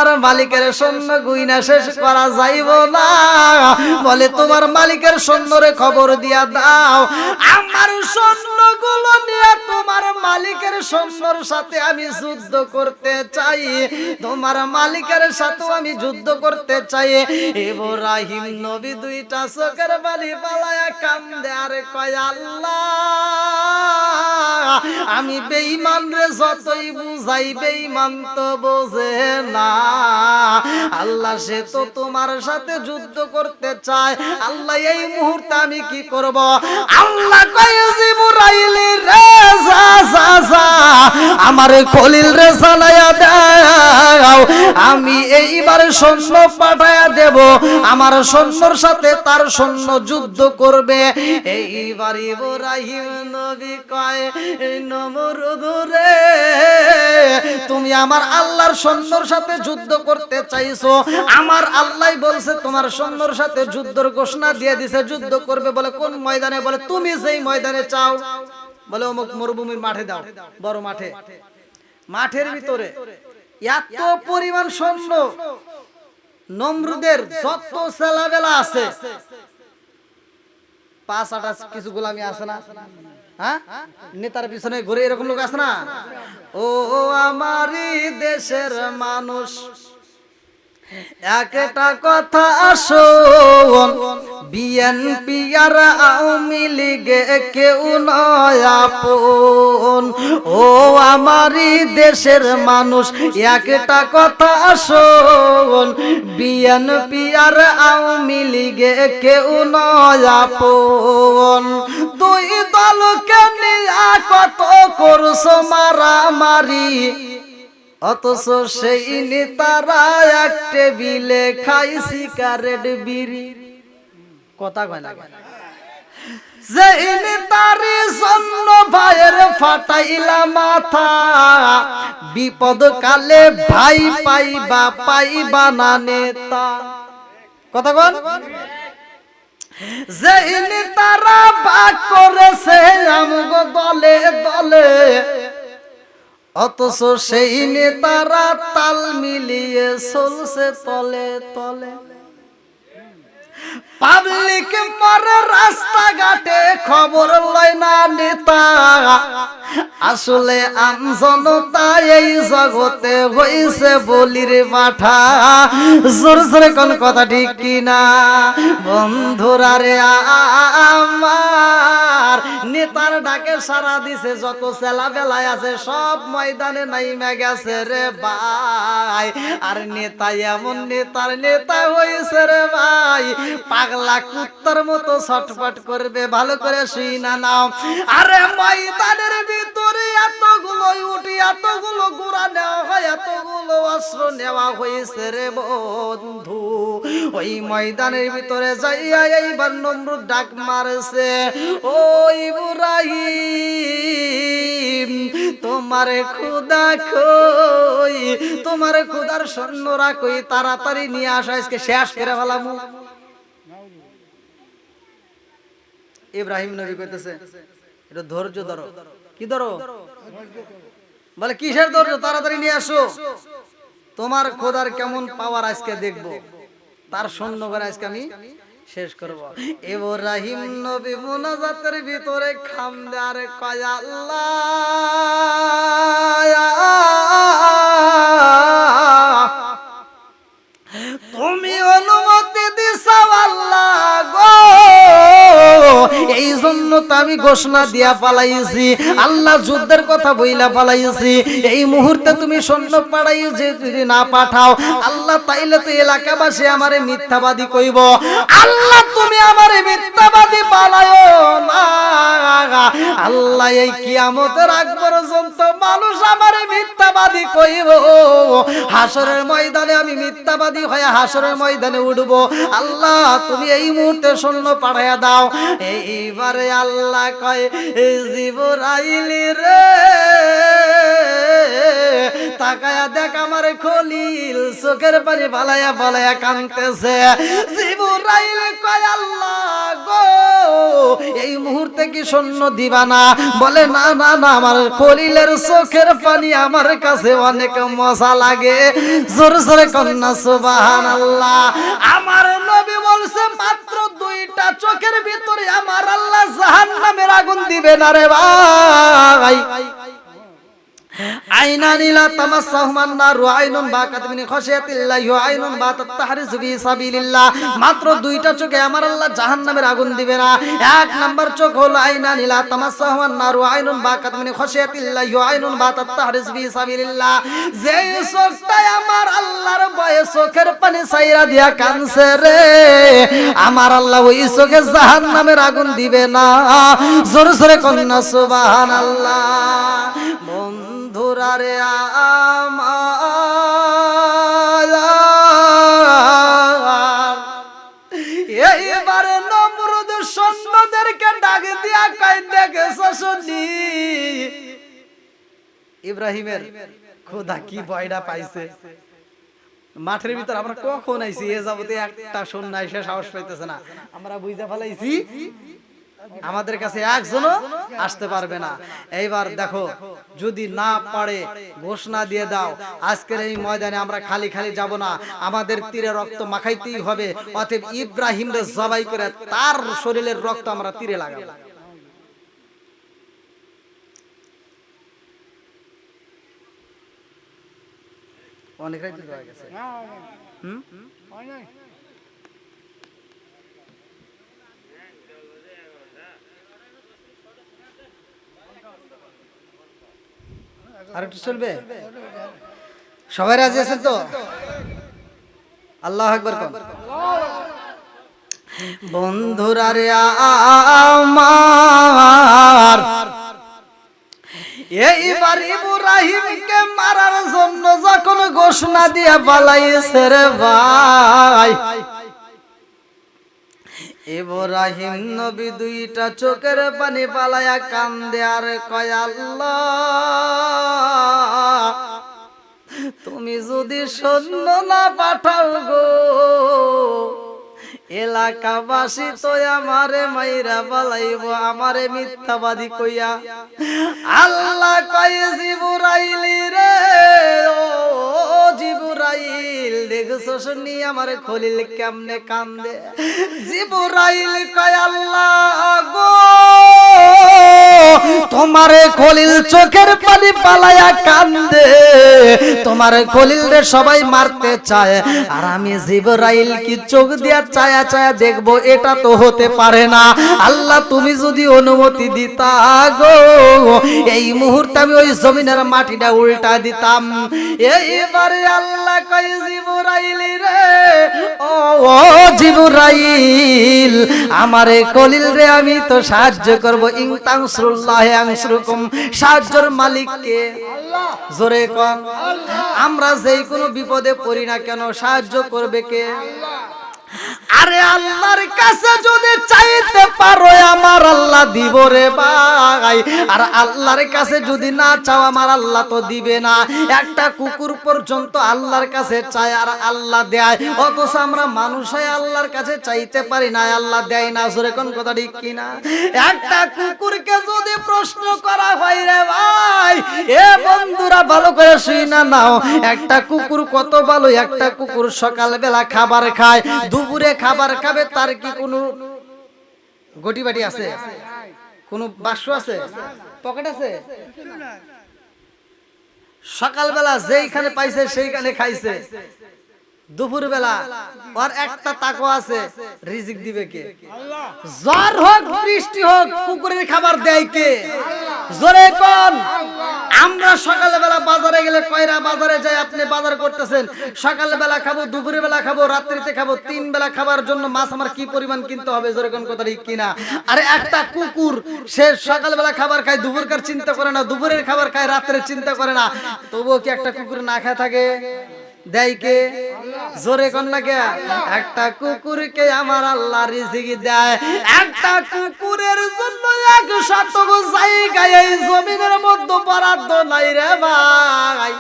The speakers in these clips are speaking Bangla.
তোমার মালিকের সৈন্য গুইনা শেষ করা যাইব না। বলে তোমার মালিকের সৈন্যরে খবর দিয়া দাও, আমার সৈন্যগুলো নিয়ে তোমার মালিকের সৈন্যর সাথে আমি যুদ্ধ করতে চাই, তোমার মালিকের সাথে আমি যুদ্ধ করতে চাই। ইব্রাহিম নবী দুইটা চোখের পানি পালায়া কান্দে আর কয়, আল্লাহ আমি বেঈমান রে যতই বুঝাই বেঈমান তো বোঝে না। আল্লাহ সে তো তোমার সাথে যুদ্ধ করতে চায়, আল্লাহ এই মুহূর্তে আমি কি করব? আল্লাহ কয়, জিবরাইল রে যা যা যা আমার খলিল রে জানায়া দাও, আমি এইবার সৈন্য পাঠায়া দেব, আমার সৈন্যর সাথে তার সৈন্য যুদ্ধ করবে। এইবার ইব্রাহিম নবী কয়, নমরুদ রে তুমি আমার আল্লাহর সৈন্যর সাথে যুদ্ধ করতে চাইছো, আমার আল্লাহ বলছে তোমার সৈন্যর সাথে যুদ্ধের ঘোষণা দিয়ে দিছে, যুদ্ধ করবে। বলে কোন ময়দানে? বলে তুমি যেই ময়দানে চাও। বলে অমুক মরুভূমির মাঠে দাও, বড় মাঠে। মাঠের ভিতরে এত পরিমাণ সৈন্য, নমরুদের যত ছেলেবেলা আছে, 5-8 কিছু গোলামি আছে না, হ্যাঁ নেতার পিছনে ঘুরে এরকম লোক আছে না? ও আমারই দেশের মানুষ, একটা কথা শোন, বিএনপি আর আওয়ামী লীগে কেউ নয় আপন। ও আমারই দেশের মানুষ, একটা কথা শোন, বিএনপি আর আওয়ামী লীগে কেউ নয় আপন। দুই দলকে নিয়ে কত করছো মারামারি, অথচ সেই নেতারা এক টেবিলে খাই সিগারেট বিড়ি। কথা কয় না, যেই নেতারি জন্য ভাইয়ের ফাটাইলা মাথা, বিপদ কালে ভাই পাইবা না নেতা। কথা কন, যেই নেতারা ভাগ করেছে আমগো দলে দলে, অথচ সেই নেতারা তাল মিলিয়ে চলছে তলে তলে। পাবলিক মরে রাস্তাঘাটে, খবর লয় না নেতা, আসলে আমজনতা এই জগতে হইছে বলির পাঠা। জোর জোরে কোন কথা ঠিক কিনা বন্ধুরা রে? আমার নেতার ডাকে সারা দিছে, যত ছেলা বেলায় আছে সব ময়দানে নাইমা গেছে রে ভাই। আর নেতা এমন নেতার নেতা হইছে রে ভাই, পাগলা কুত্তার মতো ছটফট করবে। ভালো করে শুইনা নাও। আরে ময়দানের ভিতরে এতগুলো উঠি, এতগুলো গোড়া নেওয়া হয়, এতগুলো অস্ত্র নেওয়া হয়েছে রে বন্ধু। ওই ময়দানের ভিতরে যাইয়া এইবার নমরুদ ডাক মারছে, ও ইব্রাহিম তোমার খোদা কই, তোমার খোদার সৈন্যরা কই, তাড়াতাড়ি নিয়ে আসো, আজকে শেষ করে ফেলামু। ইব্রাহিম নবী কইতেছে, এটা ধৈর্য ধরো। কি ধরো? বলে কিসের ধৈর্য? তাড়াতাড়ি নিয়ে আসো, তোমার খোদার কেমন পাওয়ার আজকে দেখবো, তার সৈন্য করে আজকে আমি শেষ করব। ইব্রাহিম নবী মুনাজাতের ভিতরে খামদে আর কয়, আল্লাহ তুমি অনুমতি দিছাও আল্লাহ গো, এই জন্য তো আমি ঘোষণা দিয়া পালাইছি, আল্লাহ যুদ্ধের কথা বইলা পালাইছি। এই মুহূর্তে তুমি সৈন্য পাঠাই যে যদি না পাঠাও আল্লাহ, তাইলে তো এলাকাবাসী আমারে মিথ্যাবাদী কইব। আল্লাহ তুমি আমারে মিথ্যাবাদী বানায়ো না আল্লাহ, এই কিয়ামতের আগ পর্যন্ত মানুষ আমারে মিথ্যাবাদী কইব। হাসরের ময়দানে আমি মিথ্যাবাদী হয়ে হাসরের ময়দানে উঠবো। আল্লাহ তুমি এই মুহূর্তে সৈন্য পাঠাইয়া দাও। এইবারে আল্লাহ আল্লাহ কয় জিবরাইল রে তাকায়া দেখ আমার খলিল চোখের পানি বালায়া বালায়া কাঁদতেছে। জিবরাইল কয় আল্লাহ গো এই মুহূর্তে কি সৈন্য দিবা না? বলে না না না, আমার খলিলের চোখের পানি আমার কাছে অনেক মজা লাগে। জোরে জোরে কন্যা সুবহানাল্লাহ। আমার নবী বলছে মাত্র দুইটা চোখের ভিতরে আমার আল্লাহ জাহান্নামের আগুন দিবে না রে ভাই। আইনানি লা তামাসসাহুমান নার ওয়া আইনুন বাকাত মিন খাশিয়াতিল্লাহি ওয়া আইনুন বাতাত তাহরিসু ফি সাবিলিল্লাহ। মাত্র দুইটা চোখে আমার আল্লাহ জাহান্নামের আগুন দিবে না। এক নাম্বার চোখ হলো আইনানি লা তামাসসাহুমান নার ওয়া আইনুন বাকাত মিন খাশিয়াতিল্লাহি ওয়া আইনুন বাতাত তাহরিসু ফি সাবিলিল্লাহ। যেই চোখটা আমার আল্লাহর ভয়ে চোখের পানি ছাইরা দিয়া কানছে রে, আমার আল্লাহ ওই চোখে জাহান্নামের আগুন দিবে না। জোরে জোরে কন্যা সুবহানাল্লাহ। বন্ধুরা রে আমার এইবারে নমরুদ সৈন্যদেরকে ডাক দিয়া কয় দেখেছো শুনি ইব্রাহিমের খোদা কি ভয়টা পাইছে। মাঠের ভিতর আমরা কখন আইছি এ যাবতে একটা সৈন্য এসে সাহস পাইতেছে না। আমরা বুঝতে ফেলাইছি আমাদের কাছে একজনও আসতে পারবে না। এইবার দেখো যদি না পারে ঘোষণা দিয়ে দাও আজকের এই ময়দানে আমরা খালি খালি যাব না, আমাদের তীরে রক্ত মাখাইতেই হবে। অতএব ইব্রাহিমকে জবাই করে তার শরীরের রক্ত আমরা তীরে লাগাবো। অনেক রাত হয়ে গেছে। আর একটু চলবে? সবাই রাজি আছেন তো? আল্লাহু আকবার কোন। বন্ধুরা রে আমার এইবার ইব্রাহিমকে মারার জন্য যখন ঘোষণা দিয়ে পালাইছে রে ভাই, ইব্রাহিম নবী দুইটা চোখের পানি পালায়া কান্দে আর কয় আল্লাহ তুমি যদি সৈন্য না পাঠাও গো এলাকাবাসী তো আমারে মাইরা বালাইব, আমারে মিথ্যাবাদী কইয়া। আল্লাহ কয় জিবরাইল রে ও জিবরাইল দেখছো শুনি আমার খলিল কেমনে কান্দে। জিবরাইল কয় আল্লাহ গো তোমারে খলিল চোখের পানি পালায়া কান্দে, তোমার খলিল রে সবাই মারতে চায় আর আমি জিবরাইল কি চোখ দিয়া চায়া চায়া দেখবো? এটা তো হতে পারে না। আল্লাহ তুমি যদি অনুমতি দিতা গো এই মুহূর্তে আমি ওই জমিনের মাটিটা উল্টা দিতাম। এইবারে আল্লাহ কয় জিবরাইল রে ও জিবরাইল আমারে খলিল রে আমি তো সাহায্য করব। ইন তানসুরুল্লাহ আনসুরকুম, সাহায্যের মালিক কে? আল্লাহ। জোরে কোন। আমরা যেই কোনো বিপদে পড়ি না কেন সাহায্য করবে কে? আল্লাহ। আরে আল্লাহর কাছে যদি চাইতে পারো আমার আল্লাহ দিব রে ভাই, আর আল্লাহর কাছে যদি না চাও আমার আল্লাহ তো দিবে না। একটা কুকুর পর্যন্ত আল্লাহর কাছে চায় আর আল্লাহ দেয়, অথচ আমরা মানুষ হয়ে আল্লাহর কাছে চাইতে পারি না, আল্লাহ দেয় না। জোরে কোন কথা ঠিক কিনা? একটা কুকুরকে যদি প্রশ্ন করা হয় রে ভাই, এ বন্ধুরা ভালো করে শুই না নাও, একটা কুকুর কত ভালো, একটা কুকুর সকালবেলা খাবার খায়, দুপুরে খাবার খাবে, তার কি কোনো গটি বাটি আছে? কোনো বাক্স আছে? পকেট আছে? সকালবেলা যেইখানে পাইছে সেইখানে খাইছে, দুপুর বেলা আর একটা তাকো আছে, রিজিক দিবে কে? আল্লাহ। জ্বর হোক বৃষ্টি হোক কুকুরের খাবার দেয় কে? জোরে কোন। আমরা সকালবেলা বাজারে গেলে কয়রা বাজারে যাই, আপনি বাজার করতেছেন, সকালবেলা খাবো, দুপুরের বেলা খাবো, রাত্রিতে খাবো, 3 বেলা খাবার জন্য মাছ আমার কি পরিমাণ কিনতে হবে? জোরে কোন কথা ঠিক কিনা? আরে একটা কুকুর সে সকালবেলা খাবার খায়, দুপুরকার চিন্তা করে না, দুপুরের খাবার খায়, রাত্রের চিন্তা করে না, তবুও কি একটা কুকুর না খায় থাকে? দেয় কে? জোরে কোন না কে? একটা কুকুরকে আমার আল্লাহ রিজিক দেয়, একটা কুকুরের জন্য 100 জায়গায় এই জমিনের মধ্যে বরাদ্দ নাই রে ভাই।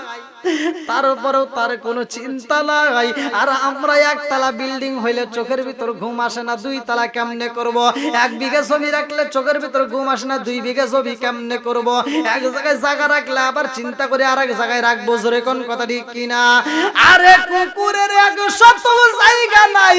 তারপরেও তার কোনো চিন্তা নাই। আর আমরা একতলা বিল্ডিং হইলে চোখের ভিতর ঘুম আসে না, 2 তলা কেমনে করব? 1 বিঘা জমি রাখলে চোখের ভিতর ঘুম আসে না, 2 বিঘা জমি কেমনে করব? এক জায়গায় জায়গা রাখলে আবার চিন্তা করে আরেক জায়গায় রাখবো। জোরে কোন কথা ঠিক কিনা? আরে কুকুরের 100 জায়গা নাই।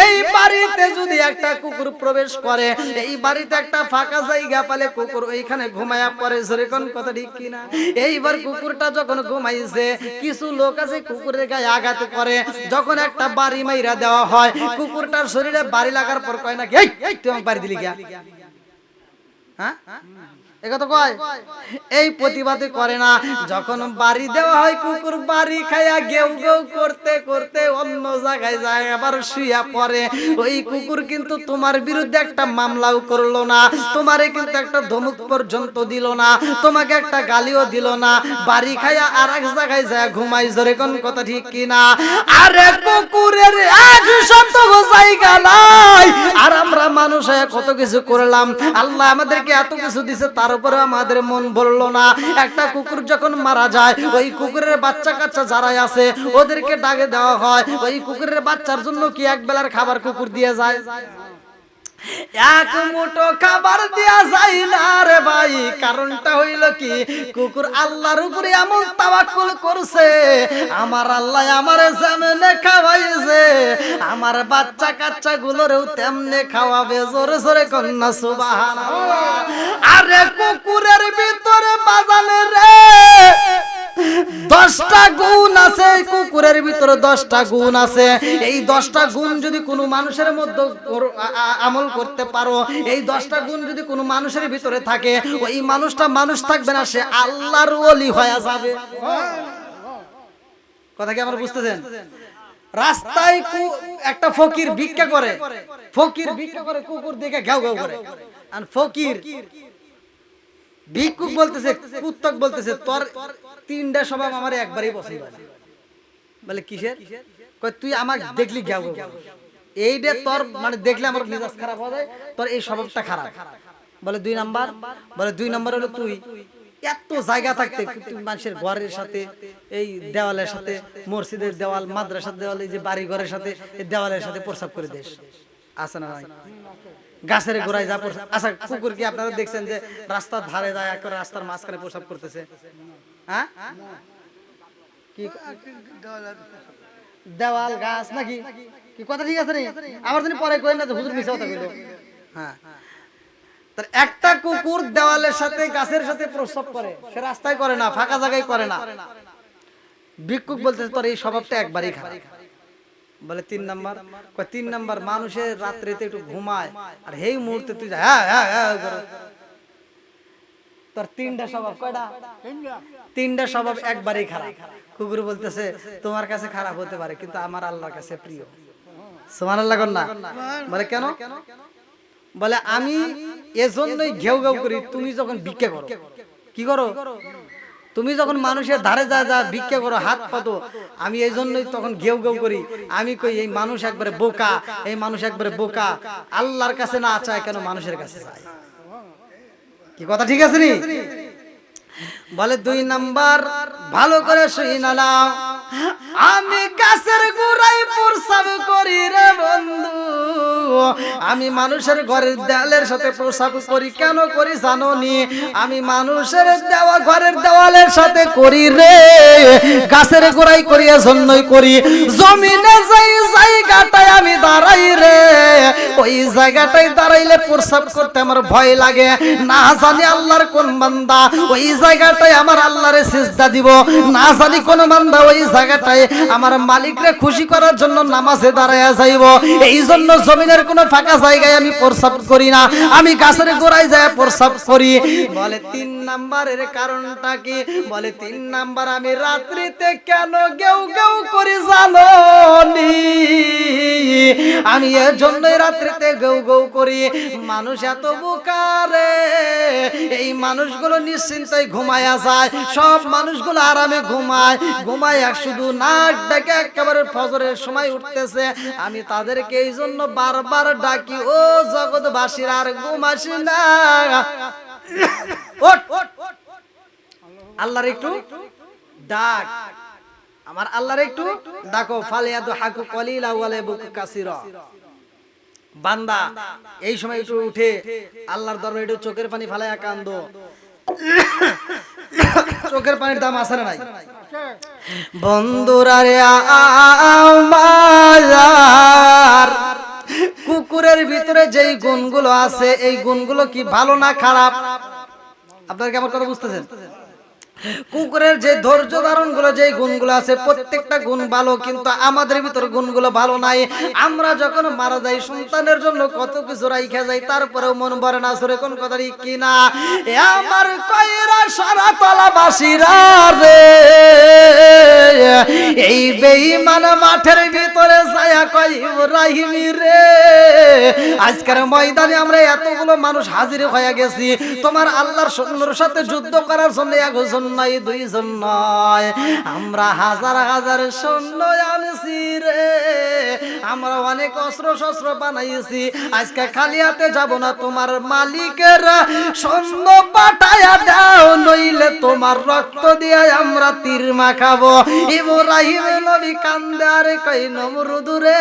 এই বাড়িতে যদি একটা কুকুর প্রবেশ করে, এই বাড়িতে একটা ফাঁকা জায়গা পালে কুকুর ওইখানে ঘুমায়া পড়ে। জোরে কোন কথা ঠিক কিনা? এইবার কুকুরটা যখন ঘুমাইছে, কিছু লোক আছে কুকুরের গায়ে আঘাত করে। যখন একটা বাড়ি মাইরা দেওয়া হয়, কুকুরটার শরীরে বাড়ি লাগার পর কয় নাকি, এই তুই আমাকে বাড়ি দিলি গিয়া, হ্যাঁ একথা কয়? এই প্রতিবাদে করে না। যখন বাড়ি দেওয়া হয়, কুকুর বাড়ি খায়া গেউ গেউ করতে করতে অন্য জায়গায় যায়, আবার শুয়া পড়ে। ওই কুকুর কিন্তু তোমার বিরুদ্ধে একটা মামলাও করলো না, তোমারে কিন্তু একটা ধমক পর্যন্ত দিল না, তোমাকে একটা গালিও দিল না, বাড়ি খায়া আর এক জায়গায় যায় ঘুমাই। জোরে কোন কথা ঠিক কিনা? আরে কুকুরের 100 জায়গা নাই। আর আমরা মানুষ হয়ে কত কিছু করলাম, আল্লাহ আমাদেরকে এত কিছু দিছে, তারপরে আমাদের মন ভরলো না। একটা কুকুর যখন মারা যায়, ওই কুকুরের বাচ্চা কাচ্চা যারা আছে ওদেরকে ডাকে দেওয়া হয়। ওই কুকুরের বাচ্চার জন্য কি এক বেলার খাবার কুকুর দিয়ে যায়? এক মুঠো খাবার দেয়া যায় না রে ভাই। কারণটা হইল কি, কুকুর আল্লাহর উপরে এমন তাওয়াক্কুল করছে, আমার আল্লাহ আমারে যেমনে খাওয়াইছে, আমার বাচ্চা কাচ্চা গুলোরেও তেমনে খাওয়াবে। জোরে জোরে কন্যা সুবহানাল্লাহ। আরে কুকুরের ভিতরে বাজালে রে 10টা গুণ আছে, কুকুরের ভিতরে 10টা গুণ আছে। এই 10টা গুণ যদি কোনো মানুষের মধ্যে আমল করতে পারো, এই 10টা গুণ যদি কোনো মানুষের ভিতরে থাকে, ওই মানুষটা মানুষ থাকবে না, সে আল্লাহর ওলি হয়ে যাবে। কথা কি আমরা বুঝতেছেন? রাস্তায় একটা ফকির ভিক্ষা করে, ফকির ভিক্ষা করে, কুকুর দেখে ঘেউ ঘেউ করে। আর ফকির ভিক্ষুক বলতেছে, কুত্তক বলতেছে, তোর 3টা স্বভাব আমার একবারই পছন্দ না। বলে কিসের? কই তুই আমাকে দেখলি ঘেউ ঘেউ। এইটা তোর মানে দেখলে আমার মেজাজ খারাপ হয়ে যায়, তোর এই স্বভাবটা খারাপ। বলে 2 নাম্বার? বলে 2 নাম্বার হলো তুই এত জায়গা থাকতে তুই মানুষের ঘরের সাথে, এই দেওয়ালের সাথে, মসজিদের দেওয়াল, মাদ্রাসার দেওয়াল, এই যে বাড়ি ঘরের সাথে, এই দেওয়ালের সাথে প্রস্রাব করে দেশ আছে না? গাছের গোড়ায় যা প্রস্রাব। আচ্ছা কুকুর কি আপনারা দেখছেন যে রাস্তার ধারে যায়, এক রাস্তার মাঝখানে প্রস্রাব করতেছে? হ্যাঁ, কি দেওয়াল গাছ নাকি? কি কথা ঠিক আছে? আমার জন্য পরে কই না যে হুজুর মিছা কথা কইলো। হ্যাঁ, তার একটা কুকুর দেওয়ালের সাথে গাছের সাথে প্রস্রাব করে, সে রাস্তায় করে না, ফাঁকা জায়গায় করে না। ভিক্ষুক বলতেছে তোর এই স্বভাবটা একবারই খারাপ। বলে 3 নাম্বার? কয় 3 নাম্বার মানুষের রাত্রিতে একটু ঘুমায়, আর এই মুহূর্তে তুই হ্যাঁ হ্যাঁ হ্যাঁ করে। তোর 3টা স্বভাব কয়টা? 3টা স্বভাব একবারই খারাপ। কুকুর বলতেছে তোমার কাছে খারাপ হতে পারে, কিন্তু আমার আল্লাহর কাছে প্রিয়। সুবহানাল্লাহ কর না? বলে কেন? বলে আমি এজন্যই ঘেউ ঘেউ করি, তুমি যখন ভিক্ষা করো। কি করো? তুমি যখন মানুষের ধারে যা যা ভিক্ষা করো, হাত পাতো, আমি এই জন্যই তখন ঘেউ ঘেউ করি। আমি কই এই মানুষ একবারে বোকা, এই মানুষ একবারে বোকা, আল্লাহর কাছে না চায় কেন মানুষের কাছে চায়। কি কথা ঠিক আছে নি? বলে 2 নাম্বার ভালো করে শুনালাম, আমি গাছের গোড়ায় প্রস্রাব করি রে বন্ধু, আমি মানুষের ঘরের দেওয়ালের সাথে প্রস্রাব করি। কেন করি জানো নি? আমি মানুষের ঘরের দেওয়ালের সাথে করি রে, গাছের গোড়ায় করি, এজন্যই করি। জমিনে যাই জায়গাটায় আমি দাঁড়াই রে, ওই জায়গাটায় দাঁড়াইলে প্রস্রাব করতে আমার ভয় লাগে। না জানি আল্লাহর কোন বান্দা ওই জায়গাটায় আমার আল্লাহরে সিজদা দিব, না জানি কোন বান্দা ওই জায়গাটায় আমার মালিকরে খুশি করার জন্য নামাজে দাঁড়ায়া যাইব। এই জন্য জমিনের কোনো ফাঁকা জায়গায় আমি প্রস্রাব করি না, আমি গাছের গোড়ায় যায় প্রস্রাব করি। বলে 3 নাম্বারের কারণটা কি? বলে 3 নাম্বার আমি রাত্রিতে কেন গেউ গেউ করি জানো নি? আমি এর জন্যই রাত্রিতে গৌ গৌ করি। মানুষ এত বোকারে, এই মানুষগুলো নিশ্চিন্তায় ঘুমায়া যায়, সব মানুষগুলো আরামে ঘুমায়, ঘুমায় শুধু নাক ডাকে একেবারে ফজরের সময় উঠতেছে। আমি তাদেরকে এই জন্য বারবার ডাকি, ও জগৎবাসীর আর ঘুম আসে না, ওঠ। আল্লাহর একটু ডাক, আমার আল্লাহর একটু ডাকো। ফালিয়াদু হাকু কলিলা ওয়ালা বুকু কাসিরা। বান্দা এই সময় একটু উঠে আল্লাহর দরবারে একটু চোখের পানি ফালায়া কান্দো। চোখের পানির দাম আছে না নাই? বন্ধুরা রে আমার, কুকুরের ভিতরে যেই গুণগুলো আছে, এই গুণগুলো কি ভালো না খারাপ? আপনারা কি আমার কথা বুঝতেছেন? কুকুরের যে ধৈর্য ধারণ গুলো, যে গুণগুলো আছে, প্রত্যেকটা গুণ ভালো, কিন্তু আমাদের ভিতরে গুণগুলো ভালো নাই। আমরা যখন মারা যাই সন্তানের জন্য কত কিছু রাইখা যাই, তারপরেও মন ভরে না। সরে কোন কথা কি না? আমার কয়রা সারা তলাবাসীরা রে, এই বেঈমান মাঠের ভিতরে ছায়া কই ইব্রাহিম রে, আজকের ময়দানে আমরা এতগুলো মানুষ হাজির হয়ে গেছি তোমার আল্লাহর সৈন্যর সাথে যুদ্ধ করার জন্য। একজন নয়, দুইজন নয়, আমরা হাজার হাজার সৈন্য আনছি রে, আমরা অনেক অস্ত্র শস্ত্র বানাইছি। আজকে খালি হাতে যাব না, তোমার মালিকের সৈন্য পাঠায়া দাও, নইলে তোমার রক্ত দিয়ে আমরা তীর মাখাবো। ইব্রাহিম নবী কান্দে আর কই নমরুদ রে,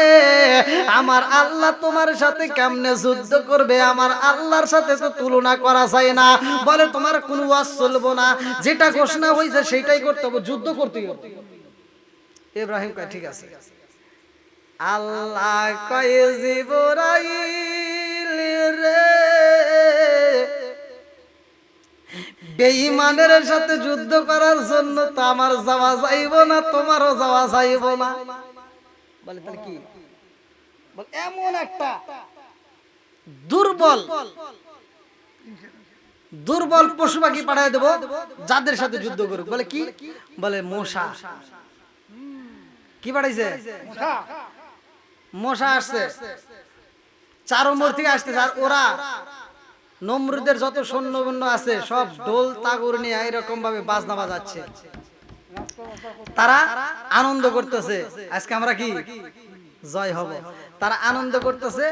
আমার আল্লাহ তোমার সাথে কেমনে যুদ্ধ করবে? আমার আল্লাহর সাথে তো তুলনা করা যায় না। বলে তোমার কোনো ওয়াজ চলবো না, যেটা ঘোষণা হয়েছে সেটাই করতে হবে, যুদ্ধ করতে হবে। ইব্রাহিম কয় ঠিক আছে। আল্লাহ কয় জিবরাইল রে, বেঈমানের সাথে যুদ্ধ করার জন্য তো আমার যাওয়া যাইব না, তোমারও যাওয়া যাইব না। বলে তাহলে কি? বল এমন একটা দুর্বল দুর্বল পশু পাখি পাঠিয়ে দেব যাদের সাথে যুদ্ধ করুক। বলে কি? বলে মশা। কি পাঠাইছে? মশা আসছে, চার নম্বর থেকে আসতেছে। আর ওরা নমরুদের যত সৈন্য আছে সব ঢোল তাগুর নিয়ে এরকম ভাবে বাজনা বাজাচ্ছে, তারা আনন্দ করতেছে। আজকে আমরা কি জয় হব, তারা আনন্দ করতেছে,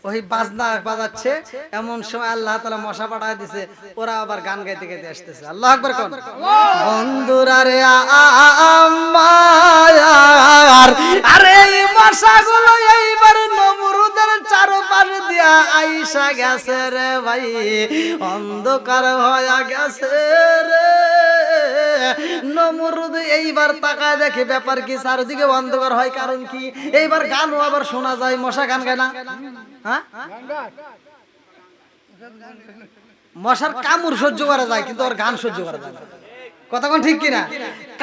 ওই বাজনা বাজাচ্ছে। এমন সময় আল্লাহ তাআলা মশা পাঠায় দিছে, ওরা আবার গান গাইতে গাইতে আসতেছে। আল্লাহু আকবার কোন। বন্ধুরা রে আমার, আরে এই মশাগুলো এইবার নমরুদের চারপাশ দিয়া আইসা গেছে রে ভাই, অন্ধকার হয়ে গেছে রে। নমরুদ এইবার তাকায় দেখে ব্যাপার কি, চারদিকে অন্ধকার হয়, কারণ কি? এইবার গানও আবার শোনা যায়। মশা গান গায় না? হ্যাঁ, মশার কামড় সহ্য করা যায়, কিন্তু ওর গান সহ্য করা যায় না। কথা কোন ঠিক কিনা?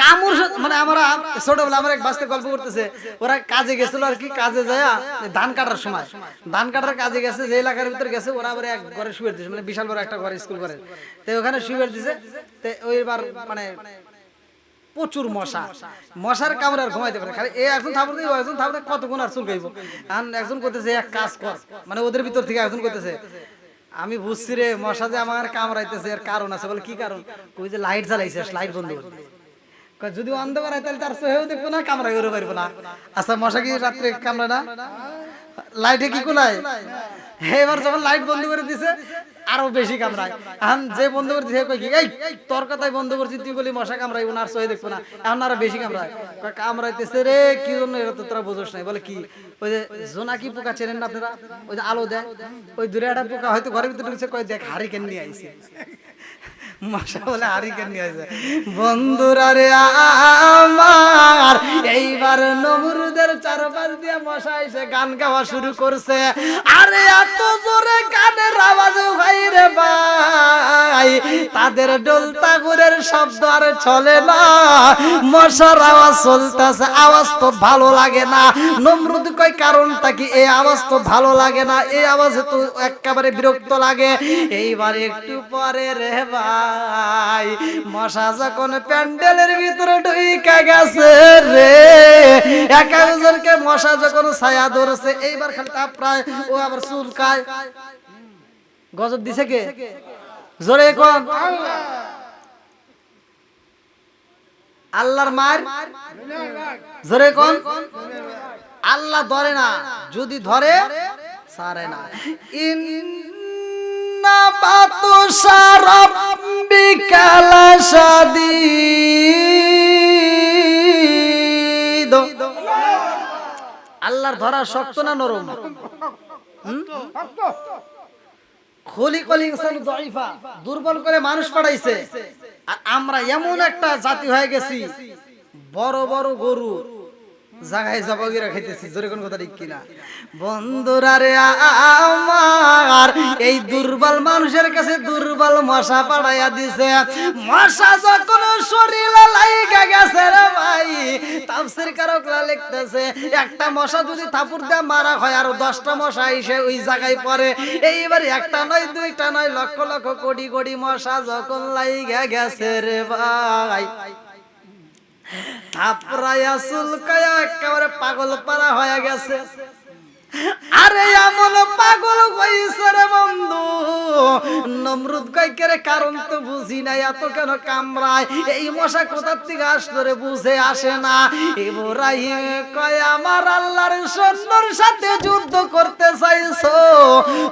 কামড় মানে আমরা ছোটবেলা আমার এক বাস্তে গল্প করতেছে, ওরা কাজে গেছিল আর কি, কাজে যায় ধান কাটার সময়, ধান কাটার কাজে গেছে, যে এলাকার ভিতরে গেছে, ওরা আবার এক ঘরে শুয়ে দিয়েছে, মানে বিশাল বড় একটা ঘরে, স্কুল ঘরে। তো ওখানে শুয়ে দিয়েছে, তো ওইবার মানে প্রচুর মশা, মশার কামড়ে আর ঘুমাইতে পারে। খালি একজন থাপড় দিব, একজন থাপড়ে কত গুণ আর চুলকাইব। একজন করতেছে এক কাজ কর, মানে ওদের ভিতর থেকে একজন করতেছে, আমি বুঝছি রে মশা যে আমার কামড়াইতেছে এর কারণ আছে। বলে কি কারণ? কই যে লাইট জ্বালাইছে, লাইট বন্ধ করে। যদি অন্ধকার হয় তাহলে তার চোখেও দেখবো না, কামড়াই করে পারবো না। আচ্ছা মশা কি রাত্রে কামড়ায় না? লাইটে কি কোলায়? এবার যখন লাইট বন্ধ করে দিছে আরো বেশি কামড়ায়। এখন যে বন্ধ করে দিছে কই কি, এই তোর কথাই বন্ধ করছিস তুই, বলি মশা কামড়াইবো না, আর চোখে দেখবো না, এখন আরো বেশি কামড়ায়। কামড়াইতেছে রে, কি জন্য? এটা তো তোরা বুঝোস নাই। বলে কি? ওই যে জোনাকি পোকা চেনেন না আপনারা? ওই যে আলো দেয়, ওই দূরে একটা পোকা হয়তো ঘরের ভিতরে ঢুকছে, কয় দেখ হারিকেন নিয়ে আইছে। মশা বলে হারিকেন নিয়ে আইছে। বন্ধুরা রে আমার, এইবার নমরুদের চারপাশ দিয়ে মশা এসে গান গাওয়া শুরু করছে। আরে এত জোরে গানের আওয়াজ ভাই রে ভাই, তাদের ডোলতা গুড়ের শব্দ আর চলে না, মশার আওয়াজ চলতেছে। আওয়াজ তো ভালো লাগে না। নমরুদ কয় কারণটা কি? এই আওয়াজ তো ভালো লাগে না, এই আওয়াজে তো একেবারে বিরক্ত লাগে। এইবার একটু পরে রে ভাই, মশা যখন প্যান্ডেলের ভিতরে ঢুকে গেছে রে, এক একজনকে মশা যখন ছায়া ধরছে এইবার খালি তাপড়ায়, ও আবার চুলকায়। গজব দিছে কে? জোরে কোন। আল্লাহর মার, জোরে কোন। আল্লাহ ধরে না, যদি ধরে ছাড়ে না। ইন্না বাতুশা রাব্বিকা লাশাদীদ। আল্লাহর ধরা শক্ত না নরম? খলিকুল ইনসান দাইফা, দুর্বল করে মানুষ পাঠাইছে। আর আমরা এমন একটা জাতি হয়ে গেছি, বড় বড় গরু জায়গায় জবাগিরা খাইতেছি। জোরে কোন কথা ঠিক কিনা? বন্ধুরা রে আমার, এই দুর্বল মানুষের কাছে দুর্বল মশা পাঠাইয়া দিছে। মশা যখন শরীরে লাগা গেছে রে ভাই, তাফসীর কারকরা লিখতেছে একটা মশা যদি থাপুর দিয়ে মারা হয় আর 10টা মশা এসে ওই জায়গায় পড়ে। এইবার একটা নয়, দুইটা নয়, লক্ষ লক্ষ কোটি কোটি মশা যখন লাগা গেছে রে ভাই, থাপড়ায়া চুলকায়া একেবারে পাগল পারা হয়ে গেছে। আরে এমন পাগল হইছে রে বন্ধু, নমরুদ কয় কে কারণ তো বুঝি নাই, এত কেন কামড়ায়, এই মশা কোথার থেকে আসলো রে, বুঝে আসে না। ইব্রাহিম কয় আমার আল্লাহর সৈন্যর সাথে যুদ্ধ করতে চাইছো,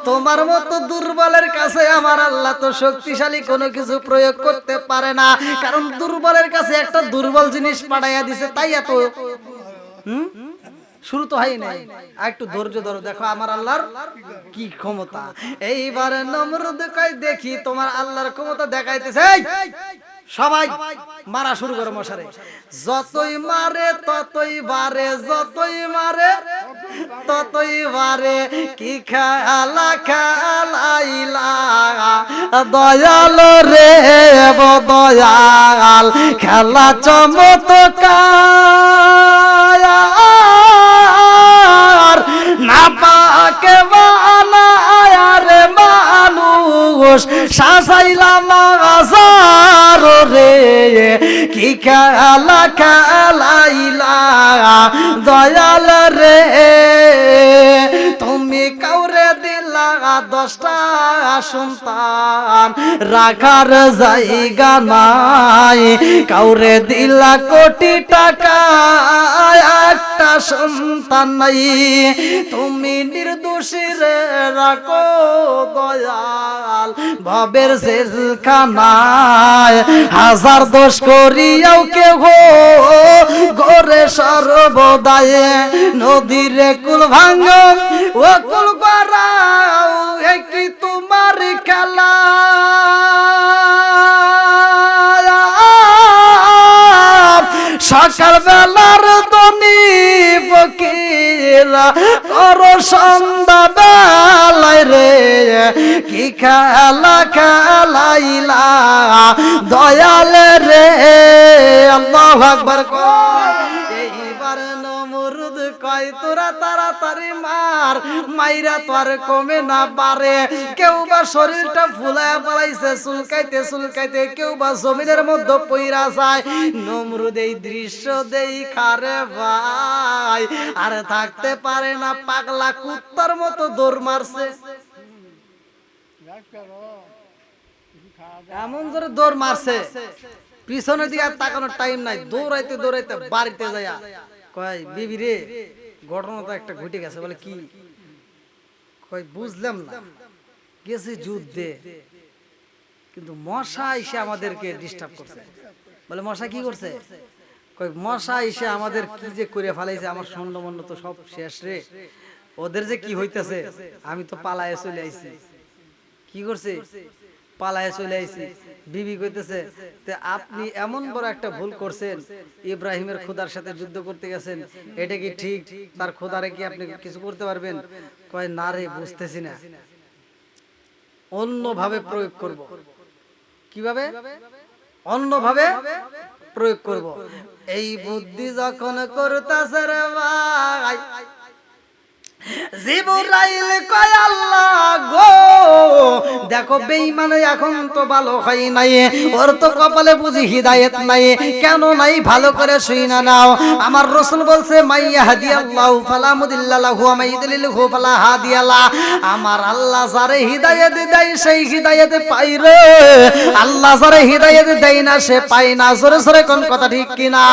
তোমার মতো দুর্বলের কাছে আমার আল্লাহ তো শক্তিশালী কোনো কিছু প্রয়োগ করতে পারে না, কারণ দুর্বলের কাছে একটা দুর্বল জিনিস পাঠাইয়া দিছে, তাই এত শুরু তো হয় নাই। একটু ধৈর্য ধরো, দেখো আমার আল্লাহর কি ক্ষমতা। এইবার নমরুদ কয় দেখি তোমার আল্লাহর ক্ষমতা দেখাইতেছে। সবাই মারা শুরু করে মশারে, যতই মারে ততই বাড়ে, যতই মারে ততই বাড়ে। কি খেলা খেলাইলা দয়াল রে দয়াল, খেলা চমৎকার, না পাকে বানায় রে মানুষ সাজাইলাম আজার রে। কি খেলা খেলাইলা দয়াল রে, তুমি কাউরে দিলা 10টা সন্তান, রাখার জায়গা নাই, কাউরে দিলা কোটি টাকা, একটা সন্তান নাই। তুমি নির্দোষী রে রাখো দয়াল ভবের জেলখানায়, হাজার দোষ করিয়াও কেহ গোরে সর্বদায়। নদীর কুল ভাঙ্গ ও কুল গড়াও, কি তোমার খেলা, সকাল বেলার দনি ফকিরা করো সন্ধ্যা বেলায় রে। কি খেলা খেলাইলা দয়াল রে, আল্লাহু আকবার। এইবার নমরুদ কয় তোরা তাড়াতাড়ি মার, মাইরা তো আর কমে না পারে। কেউ বা শরীরটা ফুলায়া পালাইছে চুলকাইতে চুলকাইতে, কেউ বা জমিনের মধ্যে পইরা যায়। নমরুদ এই দৃশ্য দেখা রে ভাই আর থাকতে পারে না, পাগলা কুত্তার মতো দৌড় মারছে। এমন ধরে দৌড় মারছে, পিছনের দিকে আর তাকানোর টাইম নাই, দৌড়াইতে দৌড়াইতে বাড়িতে যায়া কয় বিবি রে ঘটনা তো একটা ঘটে গেছে। বলে কি? কয় বুঝলাম না, গেছি যুদ্ধে কিন্তু মশা এসে আমাদেরকে ডিস্টার্ব করছে। বলে মশা কি করছে? কয় মশা এসে আমাদের কি যে করে ফেলাইছে, আমার স্বর্ণ মন্য তো সব শেষ রে, ওদের যে কি হইতেছে, আমি তো পালায়ে চলে আইছি। কি করছে? পালায়ে চলে আইছি। বিবি কইতেছে আপনি এমন বড় একটা ভুল করছেন, ইব্রাহিমের খোদার সাথে যুদ্ধ করতে গেছেন, এটা কি ঠিক? তার খোদারে কি আপনি কিছু করতে পারবেন? কয় না রে, বুঝতেছি না, অন্যভাবে প্রয়োগ করব। কিভাবে? অন্যভাবে প্রয়োগ করব। এই বুদ্ধি যখন করতাছে রে ভাই, জিবরাইল কয় আল্লাহ গো দেখো বেঈমানে এখন তো ভালো হয় নাই, ওর তো কপালে বুঝি হিদায়াত নাই। কেন নাই ভালো করে শুইনা নাও। আমার রাসূল বলছে মাইয়াহদিয়াল্লাহু ফালা মুদিল্লা লাহু ওয়া মাইয়ুদ্লিলহু ফালা হাদিয়া লা। আমার আল্লাহ যারে হিদায়াত দেয় সেই হিদায়াত পাই রে, আল্লাহ যারে হিদায়াত দেয় না সে পায় না। জোরে জোরে কোন কথা ঠিক কিনা?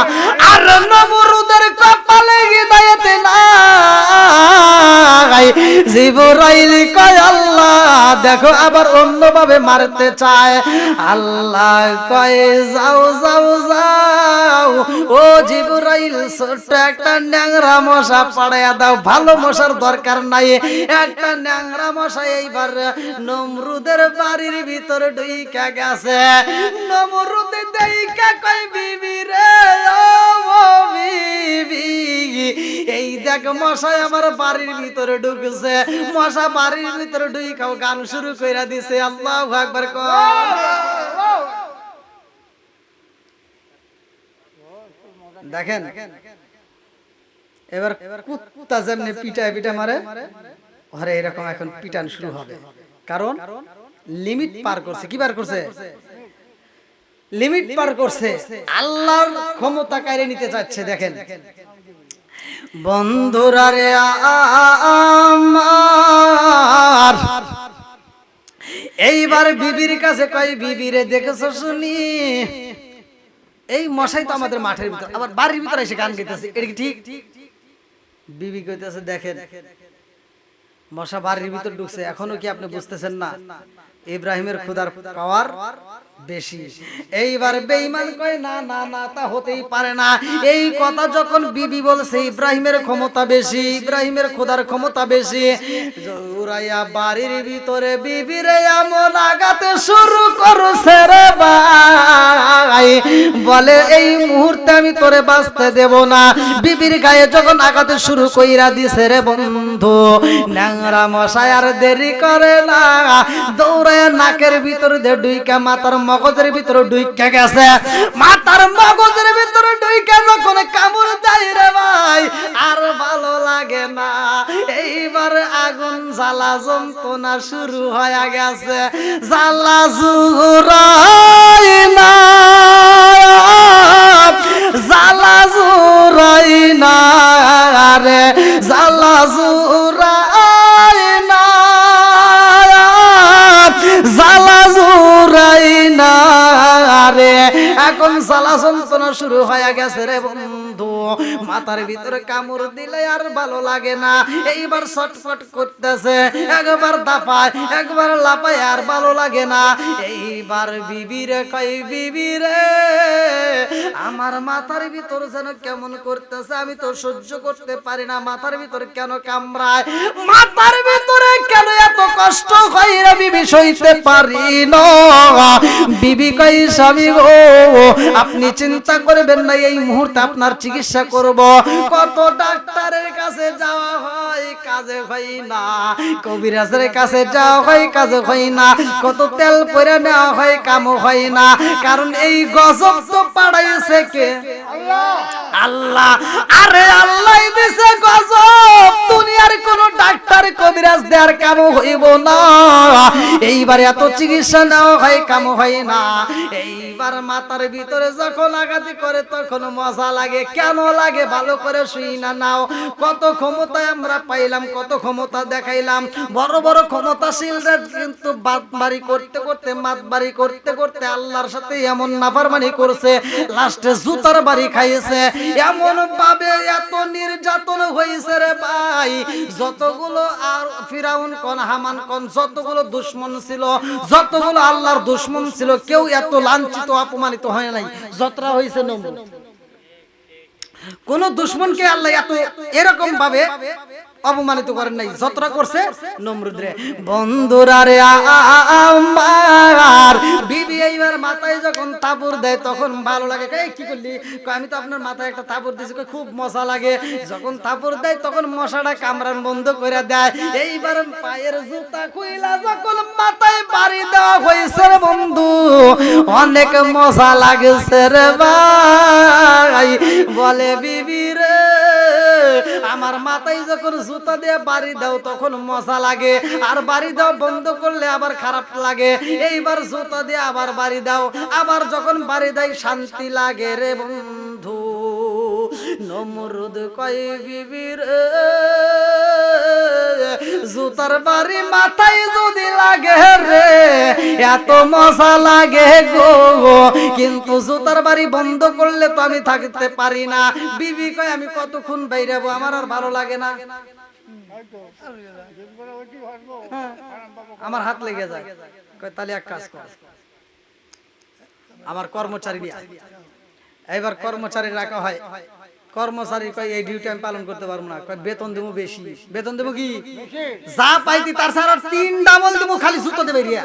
আর নমরুদের কপালে হিদায়াত নাই, জিবরাইল কয় আল্লাহ দেখো আবার অন্যভাবে মারতে চায়। আল্লাহ কয় যাও যাও যাও, ও জিবরাইল ছোট্ট একটা ন্যাংরা মশা পাড়াইয়া দাও, ভালো মশার দরকার নাই, একটা ন্যাংরা মশা এইবার নমরুদের বাড়ির ভিতরে ঢুইকা গেছে। নমরুদ দেইকা কয় বিবি রে ও বিবি, এই দেখ মশা আমার বাড়ির ভিতরে ঢুকছে। মশা বাড়ির ভিতরে ঢুইকাও গান শুরু কইরা দিছে। আল্লাহু আকবার কও। দেখেন এবার কুত্তা যেমনি পিটায় পিটা মারে, আরে এরকম এখন পিটান শুরু হবে। কারণ লিমিট পার করছে। কি পার করছে? লিমিট পার করছে। আল্লাহর ক্ষমতা কাইরে নিতে চাচ্ছে। দেখেন বন্ধুরা রে আমার, এইবার বিবির কাছে কয় বিবি রে দেখেছো শুনি, এই মশাই তো আমাদের মাঠের ভিতর আবার বাড়ির ভিতরে এসে গান গাইতেছে, এটা কি ঠিক? বিবি কইতেছে দেখেন মশা বাড়ির ভিতর ঢুকছে, এখনো কি আপনি বুঝতেছেন না ইব্রাহিমের খোদার পাওয়ার বেশি? এইবার বেঈমান কয় না না না তা হতেই পারে না। এই কথা যখন বিবি বলছে ইব্রাহিমের ক্ষমতা বেশি, ইব্রাহিমের খোদার ক্ষমতা বেশি, জৌরাইয়া বাড়ির ভিতরে বিবিরে এমন আগাতে শুরু করছে রে ভাই, বলে এই মুহূর্তে আমি তোরে বাঁচতে দেব না। বিবির গায়ে যখন আগাতে শুরু কইরা দিছে রে বন্ধু, ন্যাংরা মশাই আর দেরি করে না, দৌড়ায় নাকের ভিতর দিয়ে ঢুইকা মাথার মগজের ভিতরে ঢুইকা গেছে। মাথার মগজের ভিতরে ঢুইকা যখন কামড় দেয় রে ভাই আর ভালো লাগে না। এইবার আগুন জ্বালা যন্ত্রণা শুরু হয়ে গেছে। জ্বালা জুরাই না, জ্বালা জুরাই না রে, জ্বালা জুরাই না, জ্বালা জুরাই না রে। এখন জ্বালা যন্ত্রণা শুরু হয়ে গেছে রে বন্ধু। মাথার ভিতরে কামড় দিলে আর ভালো লাগে না। এইবার ছটফট করতেছে, একবার দাপায় একবার লাপায়, আর ভালো লাগে না। এইবার বিবিরে কই বিবিরে আমার মাথার ভিতর যেন কেমন করতেছে, আমি তো সহ্য করতে পারি না। মাথার ভিতর কেন কামড়ায়, মাথার ভিতরে কেন এত কষ্ট হয় রে বিবি সইতে পারি না। বিবি কই স্বামী গো আপনি চিন্তা করবেন না, এই মুহূর্তে আপনার চিকিৎসা করব। কত ডাক্তারের কাছে যাওয়া হয় কাজে হয় না, কবিরাজের কাছে যাওয়া হয় কাজে হয় না, কত তেল পরে নেওয়া হয় কামও হয় না। কারণ এই গজব তো পাড়াইছে কে? আল্লাহ। আরে আল্লাহ দিছে গজব, দুনিয়ার কোন ডাক্তার কবিরাজ দেয়ার কামও হইব না। এইবার এত চিকিৎসা নেওয়া হয় কামও হয় না। এইবার মাথার ভিতরে যখন আঘাতি করে তখন মজা লাগে। কেন লাগে ভালো করে শুই না নাও। কত ক্ষমতা আমরা পাইলাম, কত ক্ষমতা দেখাইলাম, বড় বড় ক্ষমতাশীলরা কিন্তু বাদবাড়ি করতে করতে মাতবাড়ি করতে করতে আল্লাহর সাথে এমন নাফরমানি করছে, লাস্টে জুতার বাড়ি খাইছে। এমন ভাবে এত নির্যাতন হয়েছে রে ভাই, যতগুলো আর ফিরাউন কোন হামান কোন যতগুলো দুশমন ছিল, যতগুলো আল্লাহর দুশমন ছিল, কেউ এত লাঞ্ছিত অপমানিত হয় নাই যতটা হয়েছে নমরুদ। কোন দুশমনকে আল্লাহ এত এরকম ভাবে অপমানিত করেন নাই যতটা করছে নমরুদ রে। বন্ধুরা রে আমার বিবি এইবার মাথায় যখন তাবুর দেয় তখন ভালো লাগে। কি করলি? আমি তো আপনার মাথায় একটা তাবুর দিয়েছি, খুব মজা লাগে। যখন তাবুর দেয় তখন মশাটা কামড়ান বন্ধ করে দেয়। এইবার পায়ের জুতা খুইলা যখন মাথায় বাড়ি দেওয়া হয়েছে রে বন্ধু, অনেক মজা লাগছে রে ভাই। বলে বিবি রে আমার মাথায় যখন জুতা দিয়ে বাড়ি দাও তখন মজা লাগে, আর বাড়ি দাও বন্ধ করলে আবার খারাপ লাগে। এইবার জুতা দিয়ে আবার বাড়ি দাও, আবার যখন বাড়ি দেয় শান্তি লাগে রে বন্ধু। নমরুদ কয় বিবির জুতার বাড়ি মাথায় যদি লাগে রে এত মজা লাগে গো, কিন্তু জুতার বাড়ি বন্ধ করলে তো আমি থাকতে পারি না। বিবি কয় আমি কতক্ষণ বাইরাবো, আমার আর ভালো লাগে না, আমার হাত লেগে যায়। কয় তাহলে এক কাজ কর, আমার কর্মচারী নিয়ে আয়। এবার কর্মচারী রাখা হয়। কর্মচারী কয় এই ডিউটি আমি পালন করতে পারবো না, কয় বেতন দেবো বেশি। বেতন দেবো কি যা পাইতি তার সারা 3 ডাবল দেবো, খালি জুতো দেবে রিয়া।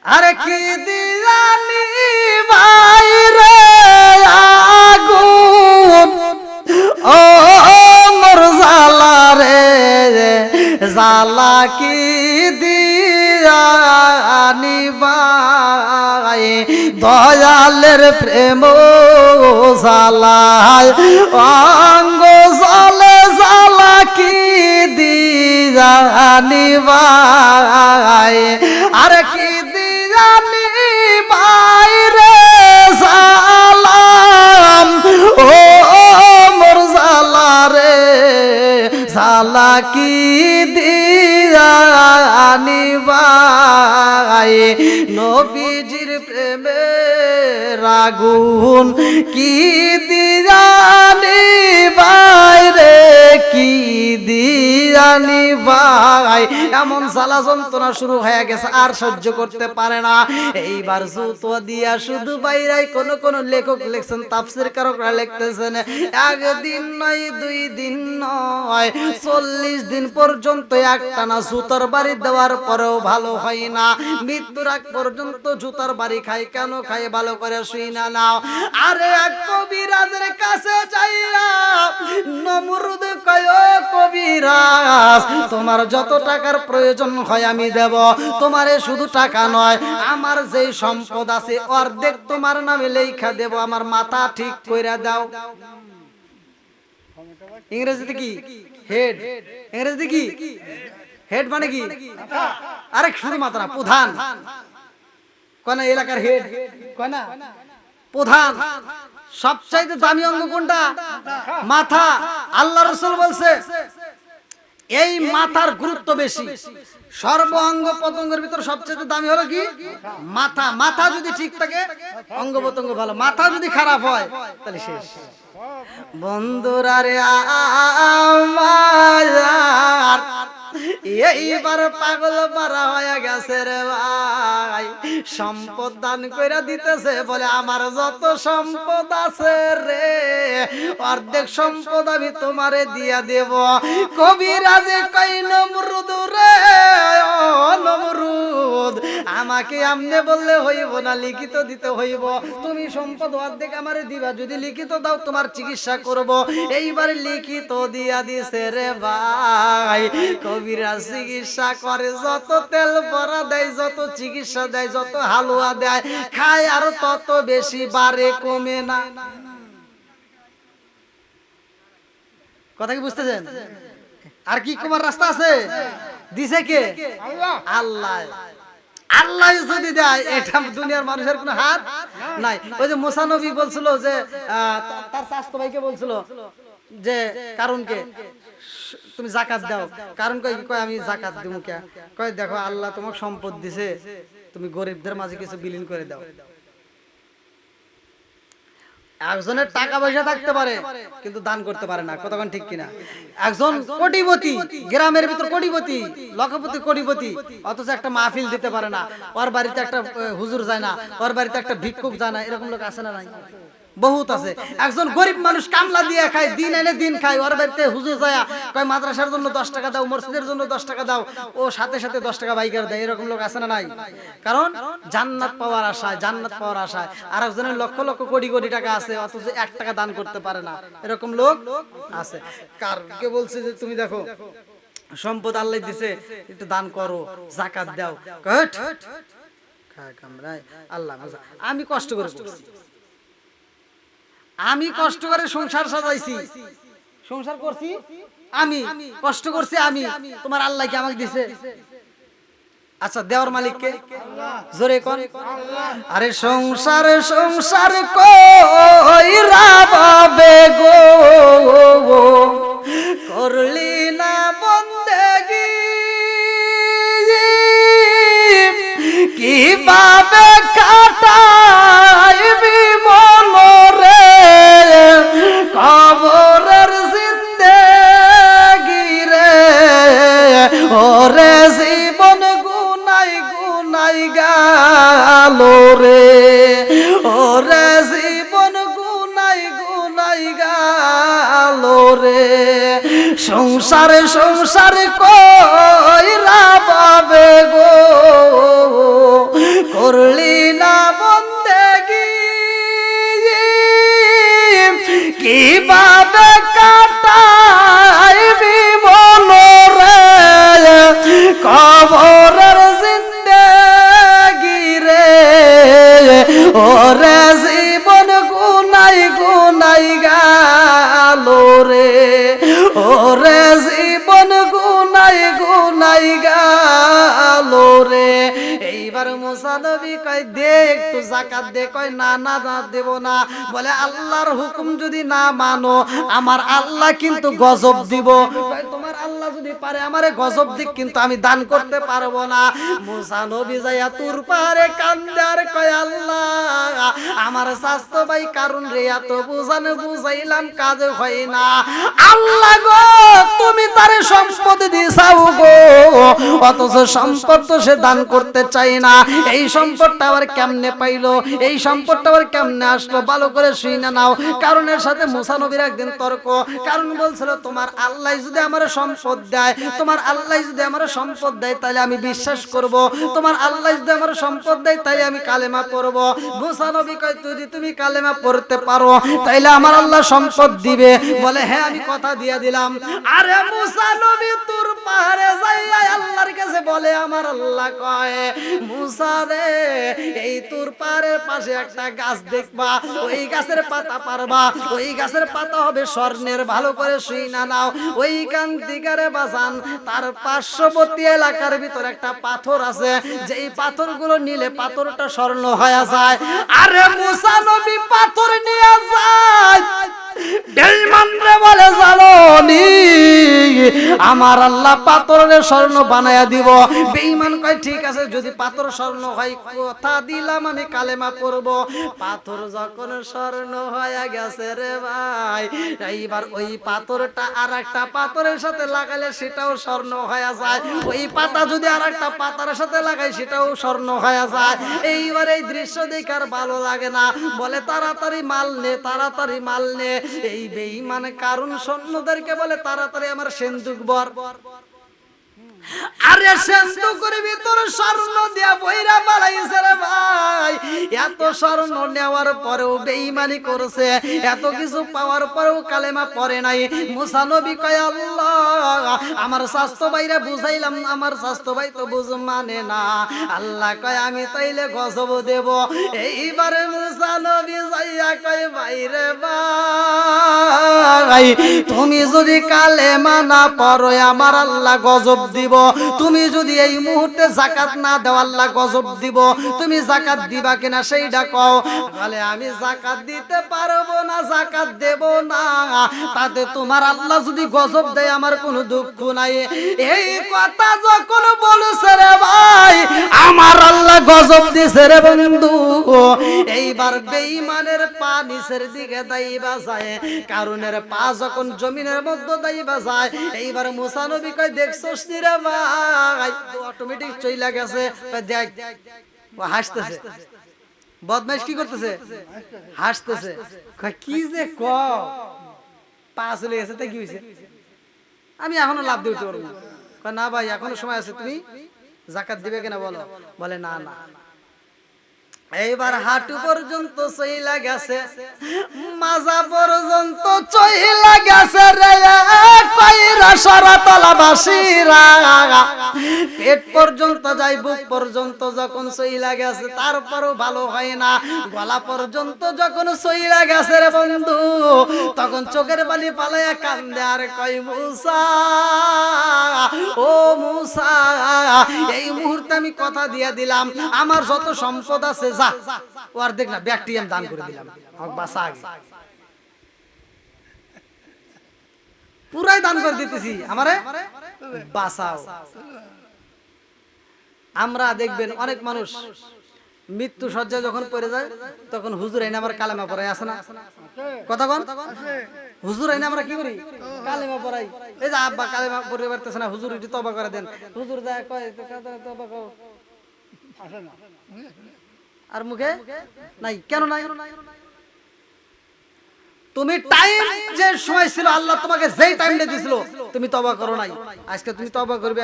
আরে কি দিলানি বাইরে আগুন, ও মোর জালা রে জালা কি দিয়ানি বাই, দয়ালের প্রেম জালায় অঙ্গ জলে জালা কি দিয়ানি বাই। আরে কি দিয়ানি বাইরে সালাম, ও মোর জালা রে জালা কি দিয়ানি বাই। নবীজির প্রেমে আগুন কি দিয়ানি বাইরে কি দিয়ানি ভাই। এমন জ্বালা যন্ত্রণা শুরু হয়ে গেছে, আর সহ্য করতে পারে না। এইবার জুতো দিয়া শুধু বাইরে কোন কোন লেখক লিখছেন, তাফসীর কারকরা লিখতেছেন একদিন নয় 2 দিন নয় 40 দিন পর্যন্ত একটানা জুতার বাড়ি দেওয়ার পরেও ভালো হয় না। মৃত্যুর আগ পর্যন্ত জুতার বাড়ি খায়। কেন খায় ভালো করে শুই না নাও। আরে এক কবিরাজের কাছে যাইয়া নমরুদ কয় কবিরাজ তোমার যত টাকার প্রয়োজন হয় আমি দেব, তোমারে শুধু টাকা নয় আমার যেই সম্পদ আছে অর্ধেক তোমার নামে লেখা দেব, আমার মাথা ঠিক কইরা দাও। ইংরেজিতে কি হেড, ইংরেজিতে কি হেড মানে কি? আরে শুধু মাথা না, প্রধান কোন এলাকার হেড কোন না, প্রধান। সবচাইতে দামি অঙ্গ কোনটা? মাথা। আল্লাহ রাসূল বলছে এই মাথার গুরুত্ব বেশি। সর্ব অঙ্গ প্রত্যঙ্গের ভিতর সবচেয়ে দামি হলো কি? মাথা। মাথা যদি ঠিক থাকে অঙ্গ প্রত্যঙ্গ ভালো, মাথা যদি খারাপ হয় তাহলে শেষ। বন্ধুরা রে আমার এইবার পাগল পারা হয়ে গেছে রে ভাই। সম্পদ দান কইরা দিতেছে, বলে আমার যত সম্পদ আছে রে অর্ধেক সম্পদ আমি তোমারে দিয়া দেব। কবিরাজে কই নমরুদ রে ও নমরুদ আমাকে আমনে বললে হইব না, লিখিত দিতে হইব। তুমি সম্পদ অর্ধেক আমারে দিবা, যদি লিখিত দাও তোমার চিকিৎসা করব। এইবার লিখিত দিয়া দিছে রে ভাই। কবিরাজ চিকিৎসা করে, যত তেল পরা দেয়, যত চিকিৎসা দেয়, যত হালুয়া দেয় খায়, আর তত বেশি বাড়ে, কমে না। কথা কি বুঝতেছেন? আর কি কমার রাস্তা আছে? দিছে কে? আল্লাহ। আল্লাহ যদি দেয়, এটা দুনিয়ার মানুষের কোনো হাত নাই। ওই যে মুসা নবী বলছিল যে তার চাচতো ভাইকে বলছিল যে কারণকে তুমি যাকাত দাও। কারণ কয় আমি যাকাত দিব কে? কয় দেখো আল্লাহ তোমাকে সম্পদ দিছে, তুমি গরিবদের মাঝে কিছু বিলীন করে দাও। একজনের টাকা পয়সা থাকতে পারে কিন্তু দান করতে পারে না, কতক্ষণ ঠিক কিনা? একজন কোটিপতি, গ্রামের ভিতর কোটিপতি, লক্ষপতি, কোটিপতি, অথচ একটা মাহফিল দিতে পারে না। ওর বাড়িতে একটা হুজুর যায় না, ওর বাড়িতে একটা ভিক্ষুক যায় না। এরকম লোক আছে না নাই? বহুত আছে। একজন গরিব মানুষ কামলা দিয়ে খায়, দিন এনে দিন খায়, ওর বাড়িতে হুজুর যায় কয় মাদ্রাসার জন্য 10 টাকা দাও, মসজিদের জন্য 10 টাকা দাও, ও সাথে সাথে 10 টাকা বাইকার দেয়। এরকম লোক আছে না নাই? কারণ জান্নাত পাওয়ার আশায়, জান্নাত পাওয়ার আশায়। আর একজনের লক্ষ লক্ষ কোটি কোটি টাকা আছে, অথচ 1 টাকা দান করতে পারে না। এরকম লোক আছে। কারকে বলছে যে তুমি দেখো সম্পদ আল্লাহ দিছে, একটু দান করো, যাকাত দাও। আল্লাহ আমি কষ্ট করে করছি, আমি কষ্ট করে সংসার সাজাইছি, সংসার করছি আমি, কষ্ট করছি আমি, তোমার আল্লাহ কি আমাকে দিছে? আচ্ছা দেওয়ার মালিক কে? জোরে কোন? আরে সংসার সংসার কইরা বাবে গো করলি না বন্দেগি, কিভাবে কাটাইবি মনরে কবরের জিন্দেগি রে, ওরে জীবন গুনাই গুনাই গেল রে, ওরে জীবন গুনাই গুনাই গেল রে। সংসার সংসার কইরা বাবে গো করলি না বন্দেগি, কিভাবে কাটাইবি মনরে কবরের জিন্দেগি রে, ওরে জীবন গুনাই গুনাই গেল রে, ওরে জীবন গুনাই গুনাই গেল রে। এইবার মুসা নবী কয় দে একটু যাকাত দে, কয় না না না দেব না। বলে আল্লাহর হুকুম যদি না মানো আমার আল্লাহ কিন্তু গজব দিব। কয় তোমার আল্লাহ যদি পারে আমারে গজব দিক, কিন্তু আমি দান করতে পারবো না। মুসা নবী যাইয়া তুর পারে কান্দে আর কয় আল্লাহ আমার স্বাস্থ্য ভাই কারণ রে এত বুঝানো বুঝাইলাম কাজ হয় না। আল্লাহ গো তুমি তারে সম্পদ দিছাও গো, অথচ সম্পদ তো সে দান করতে চাই না। এই সম্পদটা আবার কেমনে পাইলো, এই সম্পদটা আবার কেমনে আসলো, ভালো করে শুনে নাও। কারণের সাথে মুসা নবীর একদিন তর্ক। কারণ বলছিল তোমার আল্লাহ যদি আমার সম্পদ দেয়, তোমার আল্লাহ যদি আমার সম্পদ দেয় তাহলে আমি বিশ্বাস করব, তোমার আল্লাহ যদি আমার সম্পদ দেয় তাহলে আমি কালেমা পড়ব। মুসা নবী কয় যদি তুমি কালেমা পড়তে পারো তাইলে আমার আল্লাহ সম্পদ দিবে। বলে হ্যাঁ আমি কথা দিয়ে দিলাম। আরে মুসা নবী তুর পাহাড়ে যাইয়া আল্লাহর কাছে বলে আমার আল্লাহ কয় মুসা রে এই তুর পাহাড়ের পাশে একটা গাছ দেখবা, ওই গাছের পাতা পারবা, ওই গাছের পাতা হবে স্বর্ণের, ভালো করে শুইনা নাও। ওইখান থেকে রে বাজান তার পার্শ্ববর্তী এলাকার ভিতর একটা পাথর আছে, যেই পাথরগুলো নিলে পাথরটা স্বর্ণ হয়ে যায়। আরে মুসা নবী পাথর নিয়ে যায়, বেঈমান রে বলে জালনি আমার আল্লাহ পাথরের স্বর্ণ বানায়া দিব। বেঈমান কয় ঠিক আছে যদি পাথর স্বর্ণ হয় কথা দিলাম আমি কালেমা পড়ব। পাথর যখন স্বর্ণ হয়ে গেছে রে ভাই, এইবার ওই পাথরটা আর একটা পাথরের সাথে লাগালে সেটাও স্বর্ণ হয়ে যায়, ওই পাতা যদি আর একটা পাতার সাথে লাগাই সেটাও স্বর্ণ হয়ে যায়। এইবার এই দৃশ্য দেখে আর ভালো লাগে না, বলে তাড়াতাড়ি মাল নে, তাড়াতাড়ি মাল নে। এই বেঈমান কারণ সৈন্যদেরকে বলে তাড়াতাড়ি আমার সিন্দুক ভর। আরে সিন্দুকের ভিতরে স্বর্ণ দিয়া বইরা বাড়াইছে রে ভাই। এত স্বর্ণ নেওয়ার পরেও বেঈমানি করেছে, এত কিছু পাওয়ার পরেও কালেমা পড়ে নাই। মুসা নবী কয় আল্লাহ আমার স্বাস্থ্য ভাইরা বুঝাইলাম, আমার স্বাস্থ্য ভাই তো বুঝ মানে না। আল্লাহ কয় আমি তাইলে গজব দেব। এইবারে মুসা নবী যাইয়া কয় ভাইরে ভাই তুমি যদি কালেমা না পড়ো আমার আল্লাহ গজব দিব। তুমি যদি এই মুহূর্তে যাকাত না দাও আল্লাহ গজব দিব। তুমি যাকাত দিবা কিনা সেইটা কও। বলে আমি যাকাত দিতে পারবো না, যাকাত দেব না, তাতে তোমার আল্লাহ যদি গজব দেয় আমার কোনো দুঃখ নাই। এই কথা যখন বলেছে রে ভাই আমার আল্লাহ গজব দিছে রে বন্ধু। এইবার বেঈমানের পা নিচের দিকে দাইবা যায়, কারণের পা যখন জমিনের মধ্যে দাইবা যায়। এইবার মুসা নবী কয় দেখছস নি রে ভাই, অটোমেটিক চইলা গেছে। দেখ ও হাসতেছে, বদমাইশ কি করতেছে, হাসতেছে। কি যে ক পা চলে গেছে তাই কি হয়েছে, আমি এখনো লাভ দিতে পারবো না। না ভাই এখনো সময় আছে, তুমি যাকাত দিবে কিনা বলো। বলে না না। এইবার হাঁটু পর্যন্ত চইলা গেছে, মাজা পর্যন্ত চইলা গেছে রে কইরা হাশারা তলাবাসীরা পেট পর্যন্ত যাই, বুক পর্যন্ত যখন সইলা গেছে তারপরও ভালো হয় না, গলা পর্যন্ত যখন সইলা গেছে রে বন্ধু, তখন চোখের পানি পালায়া কান্দে আর কয় মুসা, ও মুসা, এই মুহূর্তে আমি কথা দিয়ে দিলাম আমার যত সম্পদ আছে যা ওর দেখ না ব্যাকটিএম দান করে দিলাম, আমাকে বাঁচা আগে পুরাই দান করে দিতেছি, আমারে বাঁচাও। আমরা দেখবেন অনেক মানুষ মৃত্যু শয্যায় যখন পড়ে যায় তখন হুজুর আইনা আমার কালেমা পড়াই, আছে না কথা বল, হুজুর আইনা আমরা কি করি কালেমা পড়াই। এই যে আব্বা কালেমা পড়তে পারতেছে না, হুজুর একটু তওবা করে দেন, হুজুর যায় কয় তওবা করো, আর মুখে নাই, কেন নাই? তুমি টাইম যে সময় ছিল আল্লাহ তোমাকে যেই টাইমটা দিছিল তুমি তওবা করো নাই, আজকে তুমি তওবা করবে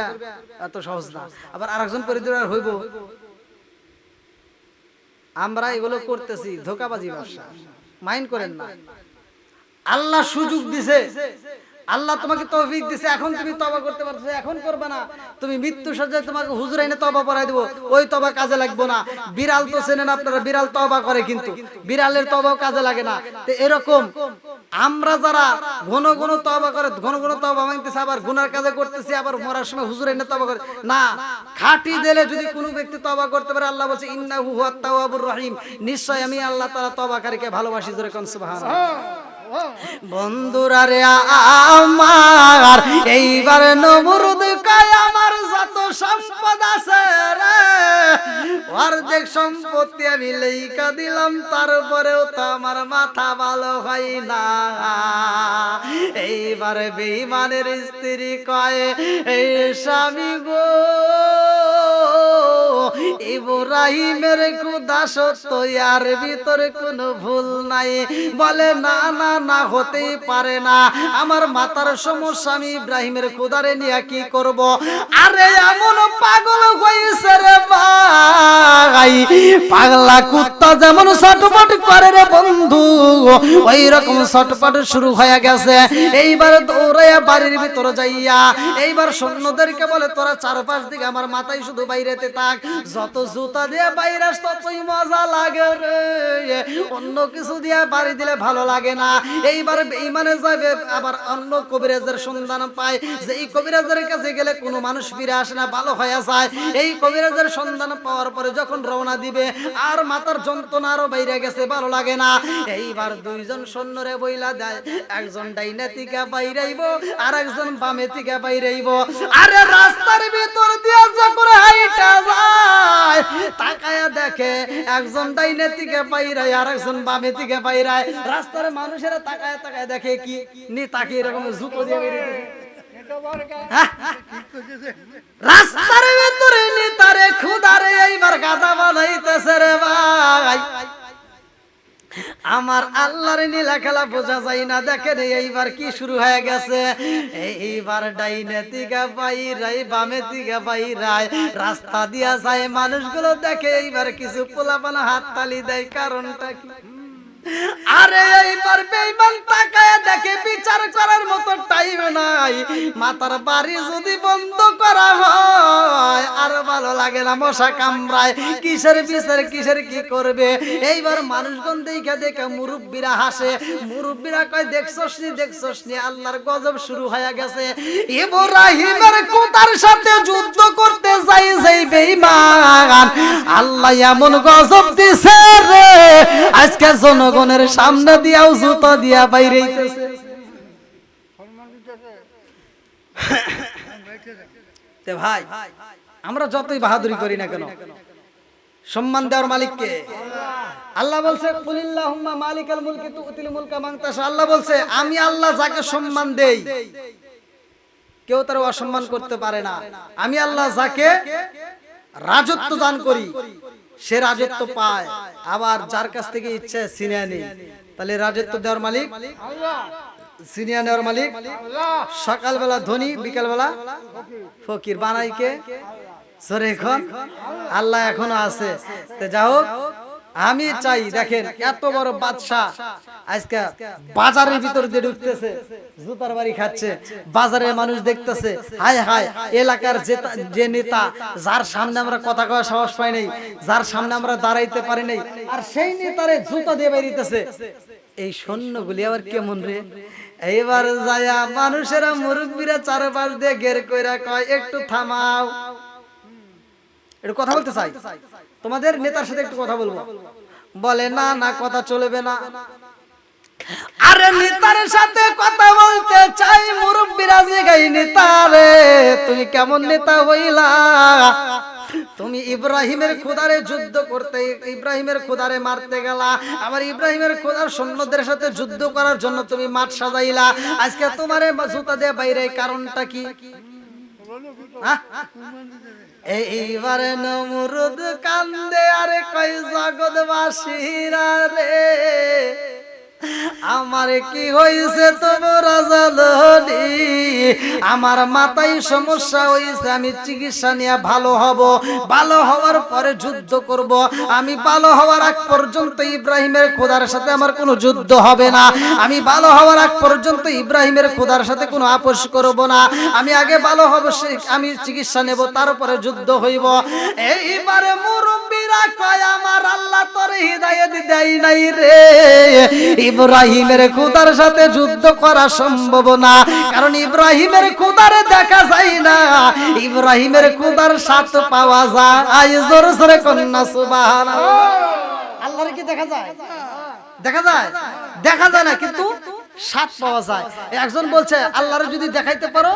এত সহজ না। আবার আরেকজন পরিদর হইব, আমরা এগুলো করতেছি ধোঁকাবাজি ব্যবসা, মাইন্ড করেন না। আল্লাহ সুযোগ দিছে, আল্লাহ তোমাকে তৌফিক দিছে, এখন তুমি তওবা করতে পারছো, এখন করবে না, তুমি মৃত্যু সজ্জায় তোমাকে হুজুর এনে তওবা পড়াই দেব, ওই তওবা কাজে লাগবে না। বিড়াল তো চেনেন আপনারা, বিড়াল তওবা করে কিন্তু বিড়ালের তওবাও কাজে লাগে না। তো এরকম আমরা যারা ঘন ঘন তওবা করে, ঘন ঘন তওবা মানতেছে, আবার গুনার কাজে করতেছি, আবার মরার সময় হুজুর এনে তওবা করে না, খাঁটি দিলে যদি কোনো ব্যক্তি তওবা করতে পারে, আল্লাহ বলছে ইন্নাহু হুয়াত তাওয়াবুর রহিম, নিশ্চয় আমি আল্লাহ তাআলা তওবাকারীকে ভালোবাসি, জোরে কোন সুবহানাল্লাহ। বন্ধুরা রে আমার এইবার নমরুদ কয় আমার যত সম্পদ আছে রে অর্ধেক সম্পত্তি আমি লেখা দিলাম, তারপরেও তো আমার মাথা ভালো হয় না। এইবার বেঈমানের স্ত্রী কয় এই স্বামী গো, ইব্রাহিমের খোদা সত্য, এর ভিতরে কোনো ভুল নাই। বলে না না না, হতেই পারে না, আমার মাথার সমস্যা, আমি ইব্রাহিমের খোদারে নিয়ে কি করব? আরে এমন পাগল হইছে রে ভাই, পাগলা কুত্তা যেমন ছটপট করে রে বন্ধু, ওই রকম ছটপট শুরু হয়ে গেছে। এইবার দৌড়াইয়া বাড়ির ভিতরে যাইয়া এইবার সৈন্যদেরকে বলে তোরা চারপাশ দিকে আমার মাথায় শুধু বাইরেতে থাক, যত জুতা দিয়ে বাইরে ততই মজা লাগে রে, অন্য কিছু দিয়ে বাড়ি দিলে ভালো লাগে না। এইবার বেঈমানে যাবে, আবার অন্য কবিরাজের সন্ধান পায়, যে এই কবিরাজের কাছে গেলে কোনো মানুষ ফিরে আসে না, ভালো হয়ে যায়। এই কবিরাজের সন্ধান পাওয়ার পরে যখন রওনা দিবে আর মাথার যন্ত্রণা আরো বাইরে গেছে, ভালো লাগে না। এইবার দুইজন সৈন্যরে বইলা দেয়, একজন ডাইনে থেকে বাইরাইব আর একজন বামে থেকে বাইরাইব। আরে রাস্তার ভিতর দিয়ে যখন হাইটা যায় তাকায়া দেখে একজন ডাইনে থেকে বাইরায় আর একজন বামে থেকে বাইরায়, রাস্তার মানুষেরা তাকায় তাকায় দেখে কি নি, তাকে এরকম জুতো দিয়ে বেরিয়ে রাস্তার ভিতরে নি তারে খুদারে এইবার গাদা বানাইতেছে রে ভাই। আমার আল্লাহর নীলা খেলা বোঝা যায় না, দেখেন এইবার কি শুরু হয়ে গেছে। এইবার ডাইনে দিকে বাইরাই বামে দিকে বাইরাই রাস্তা দিয়া যায়, মানুষগুলো দেখে এইবার কিছু পোলাপানা হাত তালি দেয়, কারণটা কি? আরে এইবার বেঈমান তাকায় দেখে বিচার করার মতো টাইম নাই, মাথার বাড়ি যদি বন্ধ করা হয় আর ভালো লাগে না, মশা কামড়ায়, কিসের বিচার কিসের কি করবে। এইবার মানুষগণ দেখে দেখে মুরব্বীরা হাসে, মুরব্বীরা কয় দেখছস নি দেখছস নি, আল্লাহর গজব শুরু হয়ে গেছে। ইব্রাহিমের খোদার সাথে যুদ্ধ করতে যাই যেই বেঈমান, আল্লাহ এমন গজব দিছে রে, আজকে জনগণের সামনে দিয়াও জুতা দিয়া বাইরে ভাই। আমরা যতই বাহাদুরি করি না কেন, সম্মান দেওয়ার মালিককে আল্লাহ বলছে কুলিল্লাহুম্মা মালিকাল মুলকি তুতিল মুলকা মান তাশা। আল্লাহ বলছে আমি আল্লাহ যাকে সম্মান দেই কেউ তার অসম্মান করতে পারে না। আমি আল্লাহ যাকে রাজত্ব দান করি সে রাজত্ব পায়, আবার যার কাছ থেকে ইচ্ছে ছিনিয়ে নেই। তাহলে রাজত্ব দেওয়ার মালিক আল্লাহ, ছিনিয়ে নেওয়ার মালিক আল্লাহ। সকালবেলা ধনী বিকালবেলা ফকির বানাই কে? সরে এখন আল্লাহ এখনো আছে। তো যাই হোক, আমি চাই দেখেন এত বড় বাদশা আজকে বাজারের ভিতর দিয়ে ঢুকতেছে, জুতার বাড়ি খাচ্ছে, বাজারের মানুষ দেখতেছে, হায় হায় এলাকার যে নেতা যার সামনে আমরা কথা কওয়ার সাহস পাই নাই, যার সামনে আমরা দাঁড়াইতে পারি নাই, আর সেই নেতারে জুতা দিয়ে বেরিয়েছে। এই সৈন্যগুলি আবার কেমন রে? এইবার যায়া মানুষেরা মুরব্বীরা চারপাশ দিয়ে ঘের কইরা কয় একটু থামাও, একটু কথা বলতে চাই, তোমাদের নেতার সাথে একটু কথা বলবো। বলে না না কথা চলবে না। আরে নেতার সাথে কথা বলতে চাই, মুরব্বীরা জিগাই নেতারে তুমি কেমন নেতা হইলা? তুমি ইব্রাহিমের খোদারে যুদ্ধ করতে, ইব্রাহিমের খোদারে মারতে গেলা, আবার ইব্রাহিমের খোদার সৈন্যদের সাথে যুদ্ধ করার জন্য তুমি মাঠ সাজাইলা, আজকে তোমারে জুতা দিয়ে বাইরে, কারণটা কি? এইবারে নমরুদ কান্দে আরে কয় জগৎবাসীরা রে, আমার কি হয়েছে তোমরা জানোনি? আমার মাথায় সমস্যা হয়েছে, আমি চিকিৎসা নিয়ে ভালো হব, ভালো হওয়ার পরে যুদ্ধ করব। আমি ভালো হওয়ার আগ পর্যন্ত ইব্রাহিমের খোদার সাথে আমার কোনো যুদ্ধ হবে না, আমি ভালো হওয়ার আগ পর্যন্ত ইব্রাহিমের খোদার সাথে কোনো আপোষ করব না, আমি আগে ভালো হব, আমি চিকিৎসা নেব, তারপরে যুদ্ধ হইব। এইবারে মুরব্বীরা কয় আমার আল্লাহ তোর হিদায়াত দেয় নাই রে, ইব্রাহিমের খোদার সাথে যুদ্ধ করা সম্ভব না, কারণ ইব্রাহিমের খোদারে দেখা যায় না, ইব্রাহিমের খোদার সাথে পাওয়া যায়। জোরে জোরে কন্যা সুবহানাল্লাহ। আল্লাহর কি দেখা যায়? দেখা যায়? দেখা যায় না, কিন্তু সাথ পাওয়া যায়। একজন বলছে আল্লাহরে যদি দেখাইতে পারো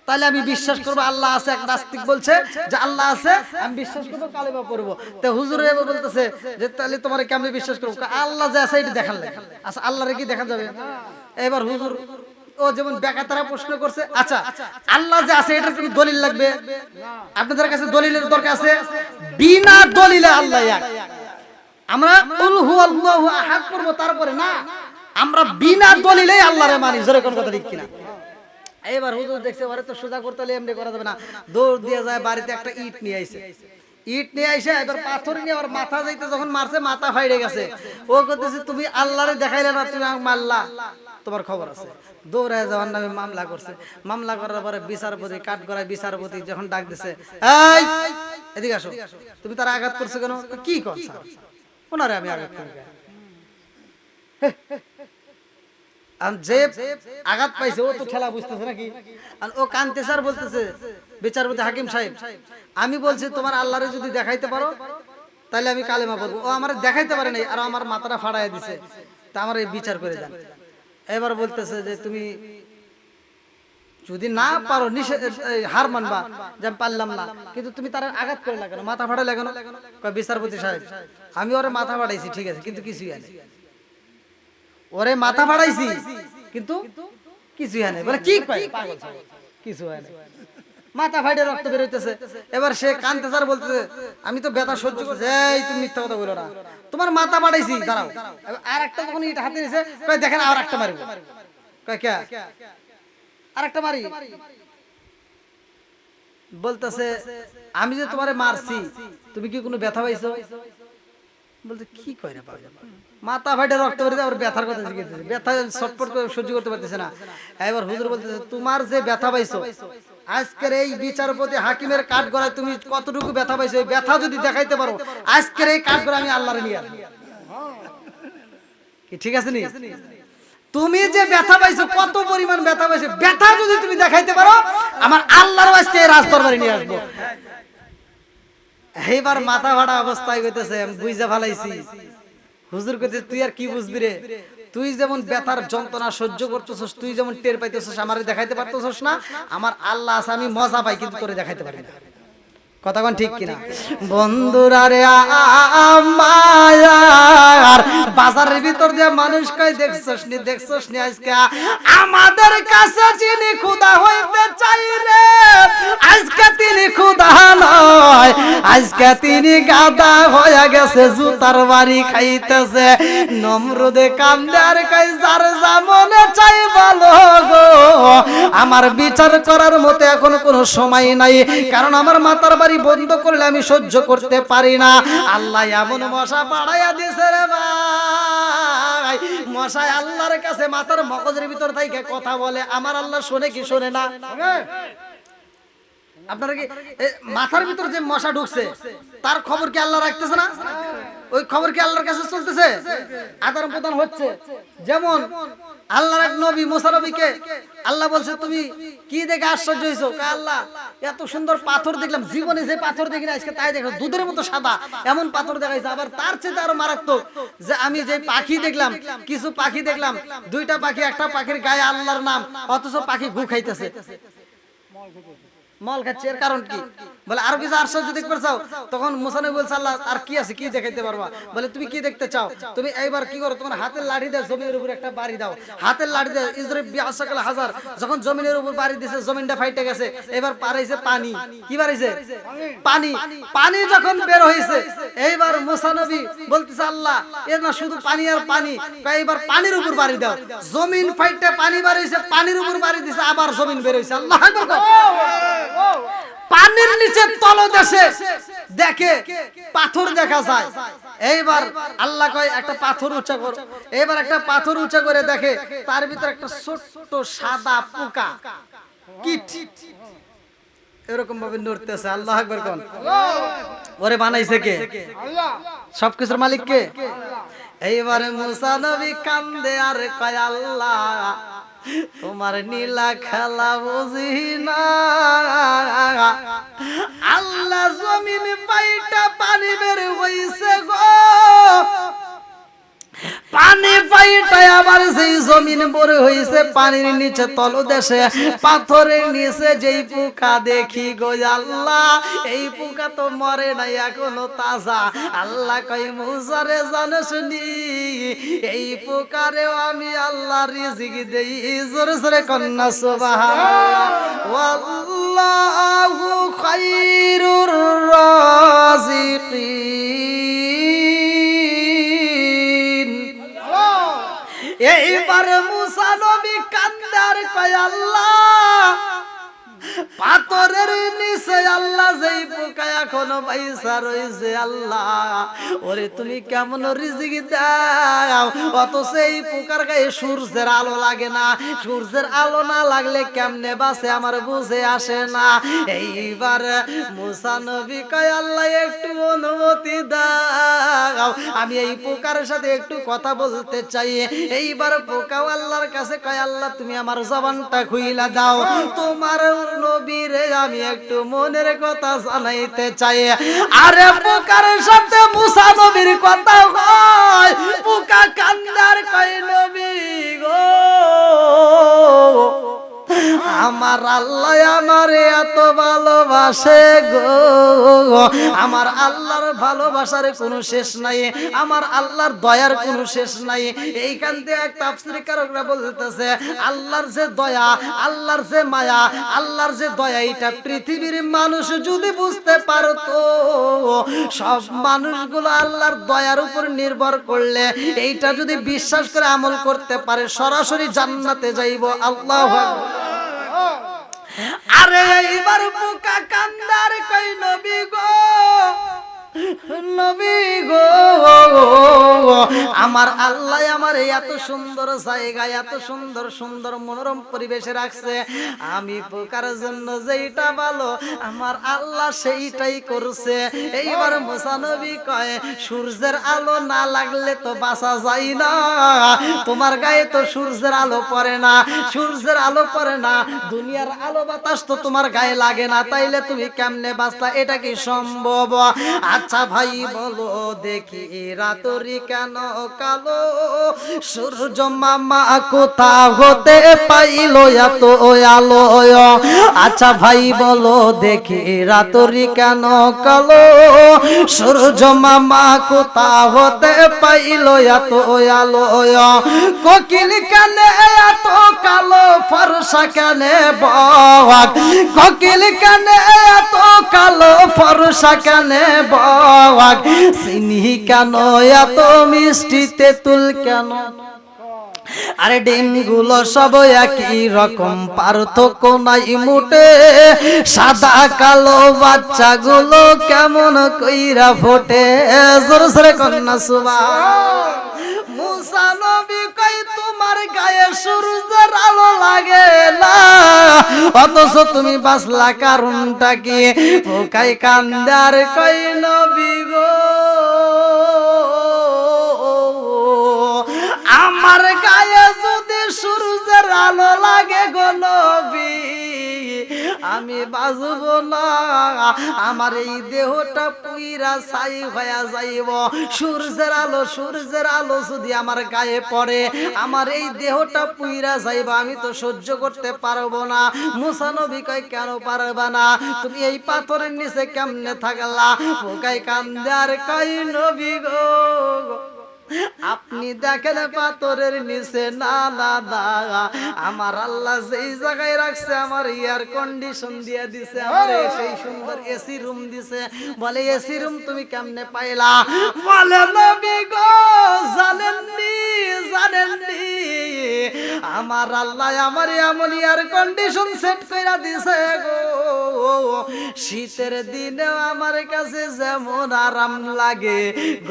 তাহলে আমি বিশ্বাস করবো আল্লাহ আছে। এক নাস্তিক বলছে যে আল্লাহ আছে, আমি বিশ্বাস করবো, কালেমা পড়বো। তো হুজুর বলতেছে যে তাহলে তোমার কেমনে বিশ্বাস করবো? আল্লাহ যে আছে এটা দেখার লাগে। আচ্ছা আল্লাহরে কি দেখা যাবে? এবার হুজুর ও যেমন বেকাতারা প্রশ্ন করছে, আচ্ছা আল্লাহ যে আছে এটার কি দলিল লাগবে? আপনাদের কাছে দলিলের দরকার আছে? বিনা দলিলে আল্লাহ এক। আমরা কুল হুয়াল্লাহু আহাদ পড়বো, তারপরে না, আমরা বিনা দলিলে আল্লাহরে মানি। জোরে কোন কথা ঠিক কিনা? এবার হুজুর দেখছে ওরে তো সোজা করতে হলে এমনি করা যাবে না, দৌড় দিয়ে যায় বাড়িতে একটা ইট নিয়ে আইছে, ইট নিয়ে আইসে এবার পাথর নিয়ে ওর মাথা যাইতে যখন মারছে মাথা ফাইড়ে গেছে। ও করতেছে তুমি আল্লাহরে দেখাইলে না, তুমি মারলা, তোমার খবর আছে। দৌড়ায় যাওয়ার নামে মামলা করছে, মামলা করার পরে বিচারপতি কাঠগড়ায় বিচারপতি যখন ডাক দিছে, এই এদিকে আসো, তুমি তার আঘাত করছো কেন? কি করছ? ওনারে আমি আঘাত করি, যে আঘাত পাইছে ও তো খেলা বুঝতেছে নাকি? আর ও কানতেছে আর বলতেছে বিচারপতি হাকিম সাহেব আমি বলছি তোমার আল্লাহরে যদি দেখাইতে পারো তাহলে আমি কালেমা পড়বো। ও আমার দেখাইতে পারে নাই আর আমার মাথাটা ফাড়ায় দিছে, তা আমার এই বিচার করে দেন। এবার বলতেছে যে তুমি যদি না পারো হার মানবা, যে আমি পারলাম না, কিন্তু তুমি তার আঘাত করে লাগানো, মাথা ফাড়ায় লাগানো। বিচারপতি সাহেব আমি ওরে মাথা ফাড়াইছি, ঠিক আছে, কিন্তু কিছুই হয় না। ওরে মাথা ফাড়াইছি কিন্তু কিছুই হয় না। বলে কি কয়? কিছু হয় না, মাথা ফাইটে রক্ত বের হইতেছে। এবার সে কানতেছে আর বলতেছে আমি তো ব্যথা সহ্য করছি। এই তুমি মিথ্যা কথা বলো না, তোমার মাথা ফাড়াইছি, দাঁড়াও। আর একটা যখন এটা হাতে নিছে, কয় দেখেন আর একটা মারবো। কয় কে? আর একটা মারি। বলতেছে আমি যে তোমারে মারছি তুমি কি কোনো ব্যথা পাইছো? বলতে কি কয় না, মাথা ফাইটে রক্ত বের হইছে, আবার ব্যথার কথা জিজ্ঞেস, ব্যথা ছটফট করে সহ্য করতে পারতেছে না। এবার হুজুর বলতেছে তোমার যে ব্যথা পাইছো আজকের এই বিচারপতি হাকিমের কাঠগড়ায় তুমি কতটুকু ব্যথা পাইছো, এই ব্যথা যদি দেখাইতে পারো আজকের এই কাঠগড়া আমি আল্লাহরে নিয়ে আসবো। কি ঠিক আছে নি? তুমি যে ব্যথা পাইছো, কত পরিমাণ ব্যথা পাইছো, ব্যথা যদি তুমি দেখাইতে পারো আমার আল্লাহর আজকে এই রাজদরবারে নিয়ে আসবো। এইবার মাথা ফাড়া অবস্থায় কইতেছে আমি বুঝা ফেলাইছি। হুজুর কইতে তুই আর কি বুঝবি রে, তুই যেমন ব্যথার যন্ত্রণা সহ্য করতেছস, তুই যেমন টের পাইতেছস, আমারে দেখাইতে পারতেছস না, আমার আল্লাহ আছে আমি মজা পাই কিন্তু তোরে দেখাইতে পারি না। কথা কোন ঠিক কিনা? বন্ধুরা রে আমার বাজারের ভিতর দিয়ে মানুষ কই দেখছস নি আজকে আমাদের কাছে যিনি খোদা হইতে চাই রে, আজকে তিনি খোদা নয়, আজকে তিনি গাদা হয়ে গেছে, জুতার বাড়ি খাইতেছে। নমরুদে কান্দে আর কই যার যা মনে চাই বলো গো, আমার আমার বিচার করার মতো এখন কোনো সময় নাই, কারণ আমার মাথার বাড়ি বন্ধ করলে আমি সহ্য করতে পারি না। আল্লাহ এমন মশা পাড়াইয়া দিছে রে ভাই, মশাই আল্লাহর কাছে মাথার মগজের ভিতর থেকে কথা বলে, আমার আল্লাহ শোনে কি শোনে না? আপনারা কি মাথার ভিতর যে মশা ঢুকছে তার খবর কি আল্লাহ রাখতেছে না? ওই খবর কি আল্লাহর কাছে চলতেছে? আদান প্রদান হচ্ছে। যেমন আল্লাহর এক নবী মুসা নবীকে আল্লাহ বলছে তুমি কি দেখে আশ্চর্য হইছো? আল্লাহ এত সুন্দর পাথর দেখলাম, জীবনে যে পাথর দেখি না আজকে তাই দেখলাম, দুধের মতো সাদা এমন পাথর দেখাইছে। আবার তার চেয়ে আরো মারাত্মক যে আমি যে পাখি দেখলাম, কিছু পাখি দেখলাম, দুইটা পাখি, একটা পাখির গায়ে আল্লাহর নাম, অথচ পাখি গু খাইতেছে, মল খাচ্ছে। এর কারণ কি? বলে আরো কিছু আশ্চর্য দেখতে চাও? তখন মুসা নবী বলছে আল্লাহ আর কি আছে, কি দেখাইতে পারবা? বলে তুমি কি দেখতে চাও? তুমি এইবার কি করো, তোমার হাতের লাঠি দাও, জমিনের উপর একটা বাড়ি দাও, হাতের লাঠি দাও, ইজরিব বিআসাকাল হাজার। যখন জমিনের উপর বাড়ি দিয়েছে জমিনটা ফাইটে গেছে, এবার পারাইছে পানি। কি বাড়াইছে? পানি। পানি যখন বের হয়েছে এইবার মুসা নবী বলতেছে আল্লাহ এর না শুধু পানি আর পানি, এইবার পানির উপর বাড়ি দাও। জমিন ফাইটে পানি বাড়াইছে, পানির উপর বাড়ি দিয়েছে, আবার জমিন বের হয়েছে। আল্লাহ পানির নিচে তলদেশে দেখে পাথর দেখা যায়। এইবার আল্লাহ কয় একটা পাথর উঁচা করো। এইবার একটা পাথর উঁচা করে দেখে তার ভিতরে একটা ছোট্ট সাদা পোকা কীট এরকম ভাবে নড়তেছে। আল্লাহ আকবার কোন? ওরে বানাইছে কে? আল্লাহ। সবকিছুর মালিক কে? এইবারে মুসা নবী কান্দে আর কয় আল্লাহ তোমার নীলা খেলা বুঝি না। আল্লাহ জমিন পাইটা পানি বের হইছে গো, পানি পাইটাই আবার সেই জমিন বড় হইছে, পানির নিচে তলদেশে পাথরের নিচে যেই পোকা দেখি গো আল্লাহ, এই পোকা তো মরে নাই, এখনো তাজা। আল্লাহ কই মুসারে জানোস নি এই পোকারেও আমি আল্লাহ রিজিক দেই। জোরে জোরে কন্যা সুবহানাল্লাহ। ওয়াল্লাহু খায়রুর রাযিকিন। এইবার মুসা নবী কান্দার কয় আল্লাহ পাথরের নিচে আল্লাহ যেই পোকা এখনো পয়সা রয়েছে, আল্লাহ ওরে তুমি কেমন রিজিক দাও, অথচ এই পোকার গায়ে সূর্যের আলো লাগে না, সূর্যের আলো না লাগলে কেমনে বাঁচে আমার বুঝে আসে না। এইবার মুসা নবী কয় আল্লাহ একটু অনুমতি দাও, আমি এই পোকার সাথে একটু কথা বলতে চাই। এইবার পোকাও আল্লাহর কাছে কয় আল্লাহ তুমি আমার জবানটা খুইলা দাও, তোমার নবীরে আমি একটু মনের কথা জানাইতে চাই। আরে পোকার সাথে মুসা নবীর কথা হয়, পোকা কান্দার কয় নবী গো আমার আল্লাহ আমারে এত ভালোবাসে গো, আমার আল্লাহর ভালোবাসার কোনো শেষ নাই, আমার আল্লাহর দয়ার কোনো শেষ নাই। এইখান থেকে এক তাফসীরকারকরা বলতেছে আল্লাহর যে দয়া, আল্লাহর যে মায়া, আল্লাহর যে দয়া, এটা পৃথিবীর মানুষ যদি বুঝতে পারতো, সব মানুষগুলো আল্লাহর দয়ার উপর নির্ভর করলে, এইটা যদি বিশ্বাস করে আমল করতে পারে, সরাসরি জান্নাতে যাইব। আল্লাহু আকবার। আরে এইবার পোকা কান্দার কই নবী গো, নবী গো আমার আল্লাহ আমার এত সুন্দর জায়গায়, এত সুন্দর সুন্দর মনোরম পরিবেশে রাখছে, আমি পোকার জন্য যেইটা ভালো আমার আল্লাহ সেইটাই করছে। এইবার মুসা নবী কয় সূর্যের আলো না লাগলে তো বাঁচা যায় না, তোমার গায়ে তো সূর্যের আলো পড়ে না, সূর্যের আলো পড়ে না, দুনিয়ার আলো বাতাস তো তোমার গায়ে লাগে না, তাইলে তুমি কেমনে বাঁচতা? এটা কি সম্ভব? আচ্ছা ভাই বলো দেখি রাতরি কেন কালো, সূর্য মামা কোথা হতে পাইলো এত আলো? আচ্ছা ভাই বলো দেখি রাতরি কেন কালো, সূর্য মামা কোথা হতে পাইলো এত আলো? কোকিল কানে এত কালো, ফর্সা কানে বক, কোকিল কানে এত কালো, ফর্সা কানে বক, চিনি কেন এত মিষ্টি, তেঁতুল কেন আরে ডিমগুলো সব একই রকম, পার্থক্য নাই মুটে, সাদা কালো বাচ্চাগুলো কেমন কইরা ফোটে। জোরে জোরে কন্যা সুবহান। মুসা নবী কই তোমার গায়ে সূর্যের আলো লাগে না, অথচ তুমি বাঁচলা কারণটা কি? পোকাই কান্দে আর কই নবী গো, আমার গায়ে যদি সূর্যের আলো লাগে গো নবী, আমি বাঁচব না, আমার এই দেহটা পুইরা ছাই হয়ে যাইব। সূর্যের আলো যদি আমার গায়ে পড়ে, আমার এই দেহটা পুইরা যাইব, আমি তো সহ্য করতে পারবো না। মুসা নবী কয় কেন পারবা না? তুমি এই পাথরের নিচে কেমনে থাকলা? পোকাই কান্দে আর কয় নবী গো, আপনি দেখেন পাথরের নিচে না না না, আমার আল্লাহ যেই জায়গায় রাখছে, আমার এয়ার কন্ডিশন দিয়ে দিছে, আমার সেই সুন্দর এসি রুম দিছে। বলে এসি রুম তুমি কেমনে পাইলা? বলে নবী গো জানেননি আমার আল্লাহ আমার এমন এয়ার কন্ডিশন সেট কইরা দিছে গো, শীতের দিনেও আমার কাছে যেমন আরাম লাগে,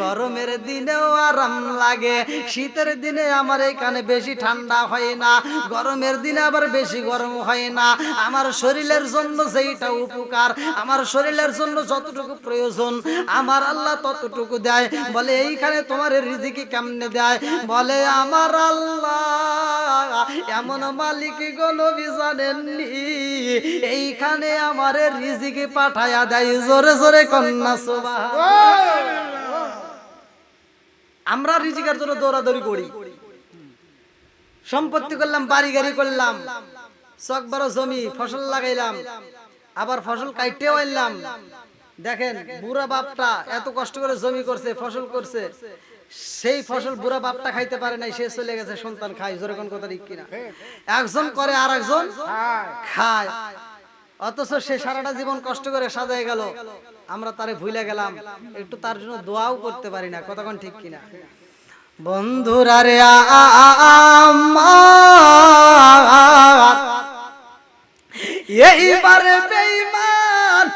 গরমের দিনেও আরাম লাগে। শীতের দিনে আমার এখানে বেশি ঠান্ডা হয় না, গরমের দিনে আবার বেশি গরম হয় না। আমার শরীরের জন্য যেইটা উপকার, আমার শরীরের জন্য যতটুকু প্রয়োজন, আমার আল্লাহ ততটুকু দেয়। বলে এইখানে তোমার রিজিকি কেমনে দেয়? বলে আমার আল্লাহ এমন মালিক গো নবী জানেননি, এইখানে আমার রিজিকি পাঠায়া দেয়। জোরে জোরে কন্যা সুবহান। আমরা রিজিকের জন্য দৌড়াদৌড়ি করি, সম্পত্তি করলাম, বাড়ি গাড়ি করলাম, চক বড় জমি, ফসল লাগাইলাম, আবার ফসল কাইটেও আনলাম। দেখেন বুড়া বাপটা এত কষ্ট করে জমি করছে, ফসল করছে, সেই ফসল বুড়া বাপটা খাইতে পারে নাই, সে চলে গেছে, সন্তান খায়। জোরে কোন কথা ঠিক কিনা? একজন করে আর একজন খায়, অথচ সে সারাটা জীবন কষ্ট করে সাজায় গেল, আমরা তারে ভুলে গেলাম, একটু তার জন্য দোয়াও করতে পারি না। কথা কোন ঠিক কিনা? বন্ধুরা রে এইবারে বেঈমান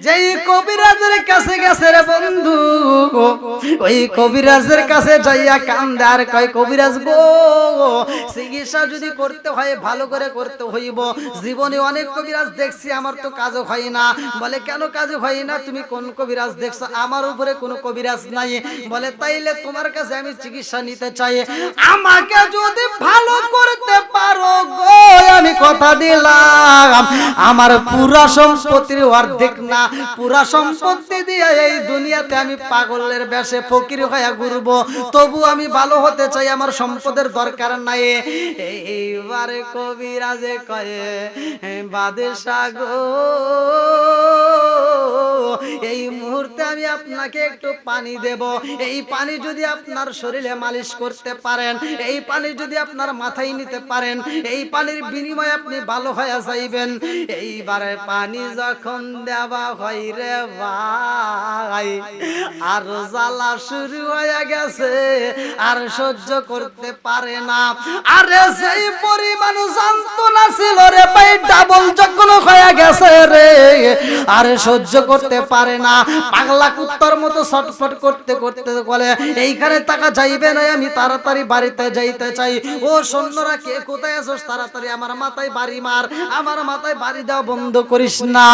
যেই কবিরাজের কাছে গেছে রে বন্ধু, ওই কবিরাজের কাছে যাইয়া কান্দে আর কয় কবিরাজ গো, চিকিৎসা যদি করতে হয় ভালো করে করতে হইব। জীবনে অনেক কবিরাজ দেখছি, আমার তো কাজও হয় না। বলে কেন কাজ হয় না? তুমি কোন কবিরাজ দেখছো? আমার উপরে কোনো কবিরাজ নাই। বলে তাইলে তোমার কাছে আমি চিকিৎসা নিতে চাই, আমাকে যদি ভালো করতে পারো গো, আমি কথা দিলাম আমার পুরা সম্পত্তির অর্ধেক না, পুরা সম্পত্তি দিয়ে এই দুনিয়াতে আমি পাগলের বেশে ফকির হয়ে ঘুরবো, তবু আমি ভালো হতে চাই, আমার সম্পদের দরকার নাই। এইবারে কবিরাজে কয়ে বাদশা গো, এই মুহূর্তে আমি আপনাকে একটু পানি দেব, এই পানি যদি আপনার শরীরে মালিশ করতে পারেন, এই পানি যদি আপনার মাথায় নিতে পারেন, এই পানির বিনিময়ে আপনি ভালো হয়ে যাইবেন। এইবারে পানি যখন দেওয়া হয় রে ভাই, আর জ্বালা শুরু হয়ে গেছে, আর সহ্য করতে পারে না। আরে সেই পরিমাণ যন্ত্রণা ছিল রে ভাই, ডাবল যখন হয়ে গেছে রে, আর সহ্য করতে পারে না। পাগলা কুত্তার মতো ছটফট করতে করতে বলে এইখানে টাকা যাইবে না, আমি তাড়াতাড়ি বাড়িতে যাইতে চাই। ও সৈন্যরা কে কোথায় আছোস? তাড়াতাড়ি আমার মাথায় বাড়ি মার, আমার মাথায় বাড়ি দেওয়া বন্ধ করিস না।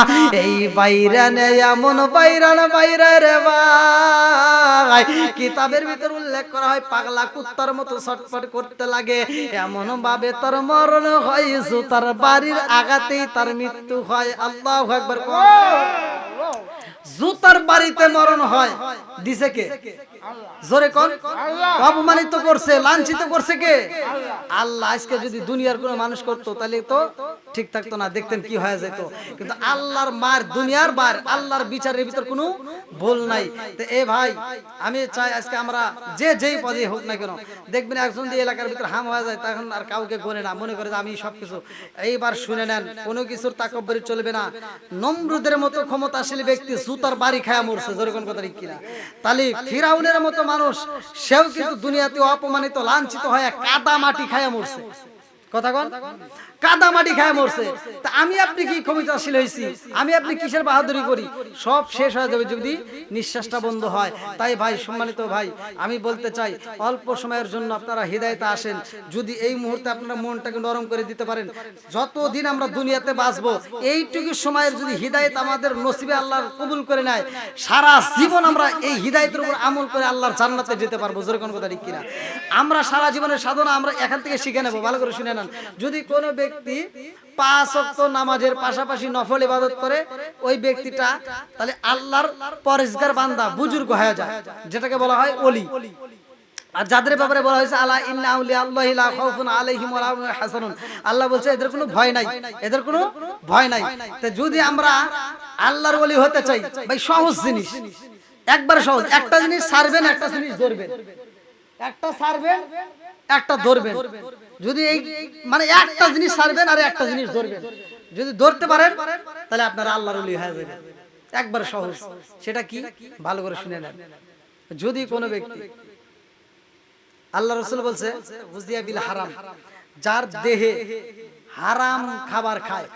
এই বাইরা নেই এমন বাইরা না বাইরা রে ভাই, কিতাবের ভিতর উল্লেখ করা হয় পাগলা কুত্তার মতো ছটফট করতে লাগে, এমন ভাবে তার মরণ হয়, তার বাড়ির আঘাতেই তার মৃত্যু হয়। আল্লাহু আকবার। জুতার বাড়িতে মরণ হয়, দিছে কে? জোরে কোন? অপমানিত করছে, লাঞ্ছিত করছে কে? আল্লাহ। আজকে যদি দুনিয়ার কোনো মানুষ করতো তাহলে তো ঠিক থাকতো না, দেখতেন কি হয়ে যেত। কিন্তু আল্লাহর মার, দুনিয়ার বার, আল্লাহর বিচারের ভিতর কোনো ভুল নাই। তো এ ভাই, আমি চাই আজকে আমরা যে যেই পদে হোক না কেন, দেখবেন একজন দিয়ে এলাকার ভিতর হাম হয়ে যায়, তখন আর কাউকে গোনে না, মনে করে যে আমি সবকিছু। এইবার শুনে নেন, কোনো কিছুর তাকব্বুরি চলবে না। নমরুদের মতো ক্ষমতাশীল ব্যক্তি জুতার বাড়ি খায়া মরছে, জোরে কোন কথা ঠিক কিনা? তাহলে ফিরাউনের মতো মানুষ, সেও কিন্তু দুনিয়াতে অপমানিত, লাঞ্ছিত হয়ে কাদা মাটি খায়া মরছে। কথা কোন? কাদা মাটি খায় মরছে। তা আমি আপনি কি ক্ষমতাশীল হয়েছি? আমি আপনি কিসের বাহাদুরি করি? সব শেষ হয়ে যাবে যদি নিঃশ্বাসটা বন্ধ হয়। তাই ভাই, সম্মানিত ভাই, আমি বলতে চাই, অল্প সময়ের জন্য আপনারা হিদায়াতে আসেন। যদি এই মুহূর্তে আপনারা মনটাকে নরম করে দিতে পারেন, যতদিন আমরা দুনিয়াতে বাঁচবো, এইটুকু সময়ের যদি হিদায়াত আমাদের নসিবে আল্লাহ কবুল করে নেয়, সারা জীবন আমরা এই হিদায়াতের উপর আমল করে আল্লাহর জান্নাতে যেতে পারবো। জোরে কোন কথা ঠিক কিনা? আমরা সারা জীবনের সাধনা আমরা এখান থেকে শিখে নেব। ভালো করে শুনে নেন, যদি কোনো ব্যক্তি 5 ওয়াক্ত নামাজের পাশাপাশি নফল ইবাদত করে, ওই ব্যক্তিটা তাহলে আল্লাহর পরেজগার বান্দা, বুজুর্গ হয়ে যায়, যেটাকে বলা হয় ওলি। আর যাদের ব্যাপারে বলা হয়েছে আলা ইন্না আউলিয়া আল্লাহি লা খাউফুন আলাইহিম ওয়া লা হুম ইয়াহজানুন, আল্লাহ বলছে এদের কোনো ভয় নাই, এদের কোনো ভয় নাই। তো যদি আমরা আল্লাহর ওলি হতে চাই, ভাই সহজ জিনিস, একবারে সহজ। একটা জিনিস ছাড়বেন, একটা জিনিস ধরবেন, একটা ছাড়বেন, একটা ধরবেন। যদি এই মানে একটা জিনিস ছাড়বেন আর একটা জিনিস ধরবেন, যদি ধরতে পারেন তাহলে আপনারা আল্লাহর ওলি হয়ে যাবেন। একবার সহজ। সেটা কি? ভালো করে শুনে নেন। যদি কোনো ব্যক্তি, আল্লাহ রাসূল বলছে বুঝিয়া বিল হারাম, যার দেহে হারাম খাবার খায়,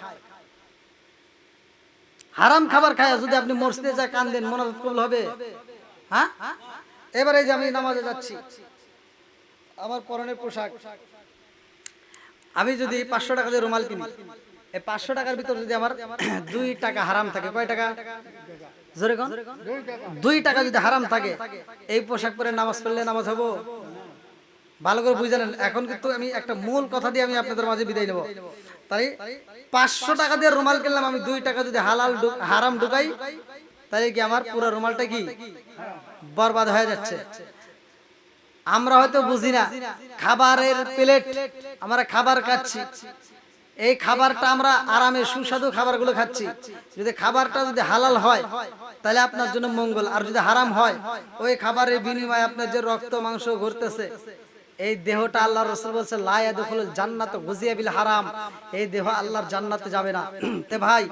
হারাম খাবার খায়, যদি আপনি মসজিদে যা কান্দেন, মোনাজাত কবুল হবে? হ্যাঁ, এবারে যে আমি নামাজে যাচ্ছি, আমার পরনের পোশাক, আমি যদি 500 টাকা দিয়ে রুমাল কিনি, এই 500 টাকার ভিতর যদি আমার 2 টাকা হারাম থাকে, কয় টাকা? জোরে কোন? 2 টাকা যদি হারাম থাকে, এই পোশাক পরে নামাজ পড়লে নামাজ হবে? ভালো করে বুঝে নেন। এখন কিন্তু আমি একটা মূল কথা দিয়ে আমি আপনাদের মাঝে বিদায় নেব। তাই 500 টাকা দিয়ে রুমাল কিনলাম, আমি 2 টাকা যদি হারাম ঢুকাই, তাহলে কি আমার পুরো রুমালটা কি বরবাদ হয়ে যাচ্ছে? আমরা হয়তো বুঝি না, খাবারের প্লেট, আমরা খাবার খাচ্ছি, এই খাবারটা আমরা আরামে সুস্বাদু খাবারগুলো খাচ্ছি, যদি খাবারটা যদি হালাল হয় তাহলে আপনার জন্য মঙ্গল, আর যদি হারাম হয়, ওই খাবারের বিনিময়ে আপনার যে রক্ত মাংস ঘুরতেছে, এই দেহটা আল্লাহর রাসূল বলেছে লা ইয়াদখুলুল জান্নাত গুযিয়া বিল হারাম, এই দেহ আল্লাহর জান্নাতে যাবে না। তে ভাই,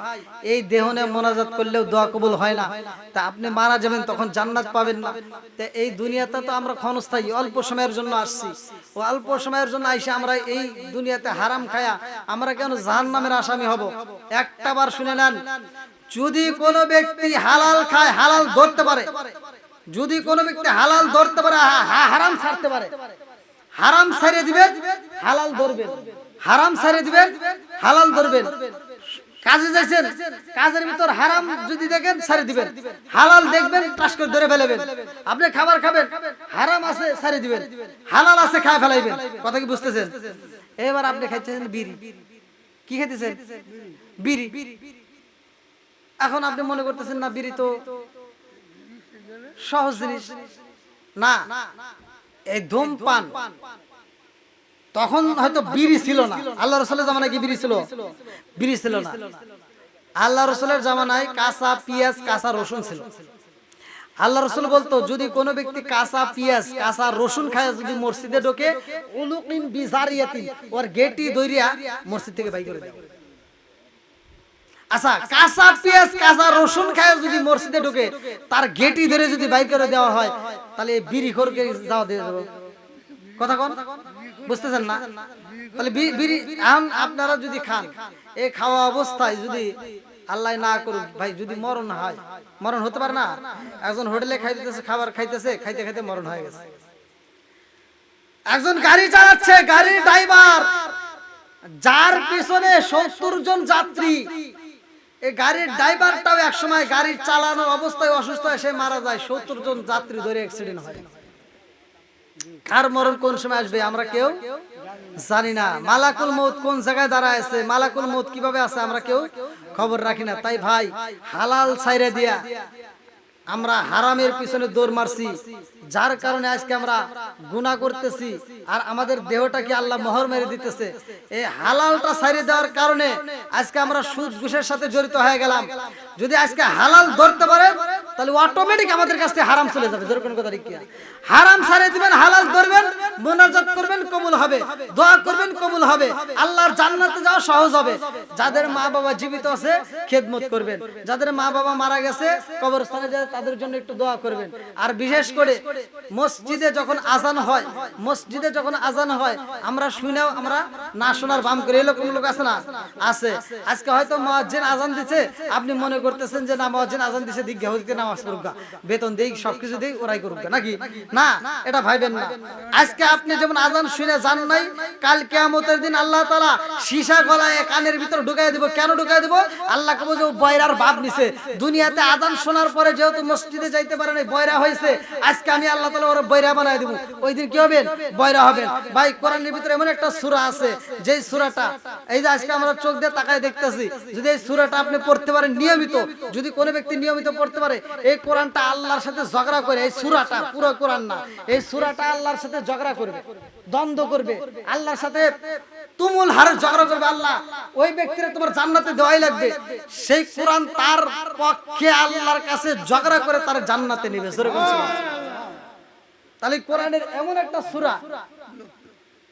এই দেহ নিয়ে মোনাজাত করলেও দোয়া কবুল হয় না, তা আপনি মারা যাবেন, তখন জান্নাত পাবেন না। তে এই দুনিয়াতে তো আমরা ক্ষণস্থায়ী, অল্প সময়ের জন্য আসছি, ও অল্প সময়ের জন্য আইসে আমরা এই দুনিয়াতে হারাম খায়া আমরা কেন জাহান্নামের আসামি হব? একটাবার শুনে নেন, যদি কোনো ব্যক্তি হালাল খায়, হালাল ধরতে পারে, যদি কোনো ব্যক্তি হালাল ধরতে পারে, হারাম ছাড়তে পারে, হারাম ছেড়ে দিবেন, হালাল ধরবেন, হারাম ছেড়ে দিবেন, হালাল ধরবেন। কাজে যাচ্ছেন, কাজের ভিতর হারাম যদি দেখেন ছেড়ে দিবেন, হালাল দেখবেন টাস করে ধরে ফেলবেন। আপনি খাবার খাবেন, হারাম আছে ছেড়ে দিবেন, হালাল আছে খায় ফেলাইবেন। কথা কি বুঝতেছেন? এবার আপনি খাইতেছেন বিড়ি, কি খাইতেছেন? বিড়ি। এখন আপনি মনে করতেছেন না বিড়ি তো সহজ জিনিস, না, এই ধূমপান তখন হয়তো বিড়ি ছিল না। আল্লাহ রাসূলের জামানায় কি বিড়ি ছিল? বিড়ি ছিল না। আল্লাহ রাসূলের জামানায় কাঁচা পেঁয়াজ, কাঁচা রসুন ছিল। আল্লাহ রাসূল বলতো, যদি কোনো ব্যক্তি কাঁচা পেঁয়াজ, কাঁচা রসুন খায়, যদি মসজিদে ঢোকে, উলুকিন বিজারিয়াতিন, ওর গেটি দইরিয়া মসজিদ থেকে বাইর করে দেয়। আচ্ছা, কাঁচা পেঁয়াজ, কাঁচা রসুন খায় যদি মসজিদে ঢোকে, তার গেটি ধরে যদি বাইর করে দেওয়া হয়, তাহলে বিড়িখোরকে যাওয়া দিয়ে দেবো। কথা কোন? বুঝতেছেন না? তাহলে বিড়ি আপনারা যদি খান, এই খাওয়া অবস্থায় যদি আল্লাহ না করুক ভাই, যদি মরণ হয়, মরণ হতে পারে না? একজন হোটেলে খাইতেছে, খাবার খাইতেছে, খাইতে খাইতে মরণ হয়ে গেছে। একজন গাড়ি চালাচ্ছে, গাড়ির ড্রাইভার, যার পিছনে 70 জন যাত্রী, এই গাড়ির ড্রাইভারটাও একসময় গাড়ি চালানোর অবস্থায় অসুস্থ হয়ে সে মারা যায়। 70 জন যাত্রী ধরে অ্যাক্সিডেন্ট হয়। কার মরণ কোন সময় আসবে আমরা কেউ জানি না। মালাকুল মউত কোন জায়গায় দাঁড়ায় আছে, মালাকুল মউত কিভাবে আছে, আমরা কেউ খবর রাখি না। তাই ভাই, হালাল ছাইরে দিয়া আমরা হারামের পিছনে দৌড় মারছি, যার কারণে আজকে আমরা গুনাহ করতেছি আর আমাদের দেহটাকে আল্লাহ মোহর মেরে দিতেছে। এই হালালটা ছাড়ে দেওয়ার কারণে আজকে আমরা সুদ ঘুষের সাথে জড়িত হয়ে গেলাম। যদি আজকে হালাল ধরতে পারে তাহলে অটোমেটিক আমাদের কাছ থেকে হারাম চলে যাবে। যেরকম কথা ঠিক, হারাম ছাড়ে দিবেন, হালাল ধরবেন, মুনাজাত করবেন, কবুল হবে, দোয়া করবেন, কবুল হবে, আল্লাহর জান্নাতে যাওয়া সহজ হবে। যাদের মা বাবা জীবিত আছে খেদমত করবেন, যাদের মা বাবা মারা গেছে কবরস্থানে যায় তাদের জন্য একটু দোয়া করবেন। আর বিশেষ করে মসজিদে যখন আজান হয়, মসজিদে যখন আজান হয় আমরা শুনেও আমরা না শোনার ভান করি। এরকম লোক আছে না? আছে। আজকে হয়তো মুয়াজ্জিন আজান দিছে, আপনি মনে করতেছেন যে না মুয়াজ্জিন আজান দিছে দিক হইতে নামাজ পড়ুক, বেতন দেই, সবকিছু দেই, ওরাই করুক, নাকি? না, এটা ভাইবেন না। আজকে আপনি যেমন আজান শুনে জান নাই, কাল কিয়ামতের দিন আল্লাহ তাআলা সীসা গলায় কানের ভিতর ঢুকায় দিব। কেন ঢুকায় দিব? আল্লাহ কবো যে বয়রার বাপ নিছে, দুনিয়াতে আজান শোনার পরে যেহেতু মসজিদে যাইতে পারে নাই, বয়রা হয়েছে, আজকে আমি আল্লাহ তাআলা ওর বয়রা বানায় দিব। ওই দিন কি হবেন? বয়রা হবেন। ভাই কোরআনের ভিতরে এমন একটা সূরা আছে, যেই সূরাটা এই যে আজকে আমরা চোখ দিয়ে তাকায় দেখতেছি, যদি এই সূরাটা আপনি পড়তে পারেন নিয়মিত, যদি কোনো ব্যক্তি নিয়মিত পড়তে পারে, এই কোরআনটা আল্লাহর সাথে ঝগড়া করে, এই সূরাটা, পুরো কোরআন না, এই সূরাটা আল্লাহর সাথে ঝগড়া করবে, দ্বন্দ্ব করবে, আল্লাহর সাথে তুমুল হারে ঝগড়া করবে। আল্লাহ ওই ব্যক্তিরে তোমার জান্নাতে দেওয়াই লাগবে। সেই কোরআন তার পক্ষে আল্লাহর কাছে ঝগড়া করে তার জান্নাতে নেবে। তাহলে কোরআনের এমন একটা সূরা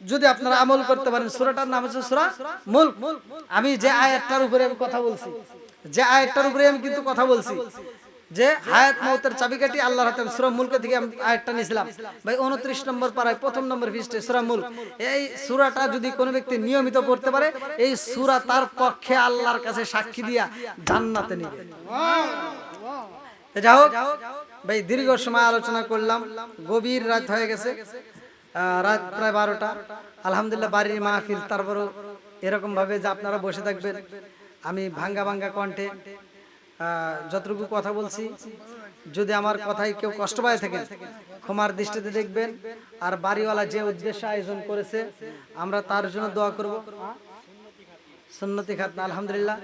যদি আপনারা আমল করতে পারেন, সূরাটার নাম হচ্ছে সূরা মুলক। আমি যে আয়াতটার উপরে আমি কথা বলছি, যে আয়াতটার উপরে আমি কিন্তু কথা বলছি, যে হায়াত মওতের চাবিকাঠি আল্লাহর হাতে, সূরা মুলক থেকে আমি আয়াতটা নিয়েছিলাম ভাই 29 নম্বর পারায় প্রথম নম্বর পৃষ্ঠাে সূরা মুলক। এই সূরাটা যদি কোনো ব্যক্তি নিয়মিত পড়তে পারে, এই সূরা তার পক্ষে আল্লাহর কাছে সাক্ষী দিয়া জান্নাতে নেবে। যাই হোক ভাই, দীর্ঘ সময় আলোচনা করলাম, গভীর রাত হয়ে গেছে, রাত প্রায় 12টা। আলহামদুলিল্লাহ বাড়ির মাহফিল, তারপরও এরকম ভাবে যে আপনারা বসে থাকবেন, আমি ভাঙ্গা ভাঙ্গা কণ্ঠে যতটুকু কথা বলছি, যদি আমার কথায় কেউ কষ্ট পায় থাকেন ক্ষমার দৃষ্টিতে দেখবেন। আর বাড়িওয়ালা যে উদ্দেশ্যে আয়োজন করেছে আমরা তার জন্য দোয়া করব। সুন্নতি খাতনা আলহামদুলিল্লাহ।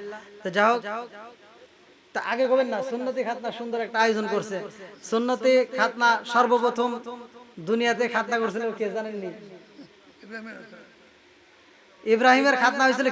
তো যাই হোক, তা আগে বলবেন না, সুন্নতি খাতনা সুন্দর একটা আয়োজন করছে। সুন্নতি খাতনা সর্বপ্রথম দুনিয়াতে খাতনা করছিল কে জানেননি? ইব্রাহিমের খাতনা হয়েছিল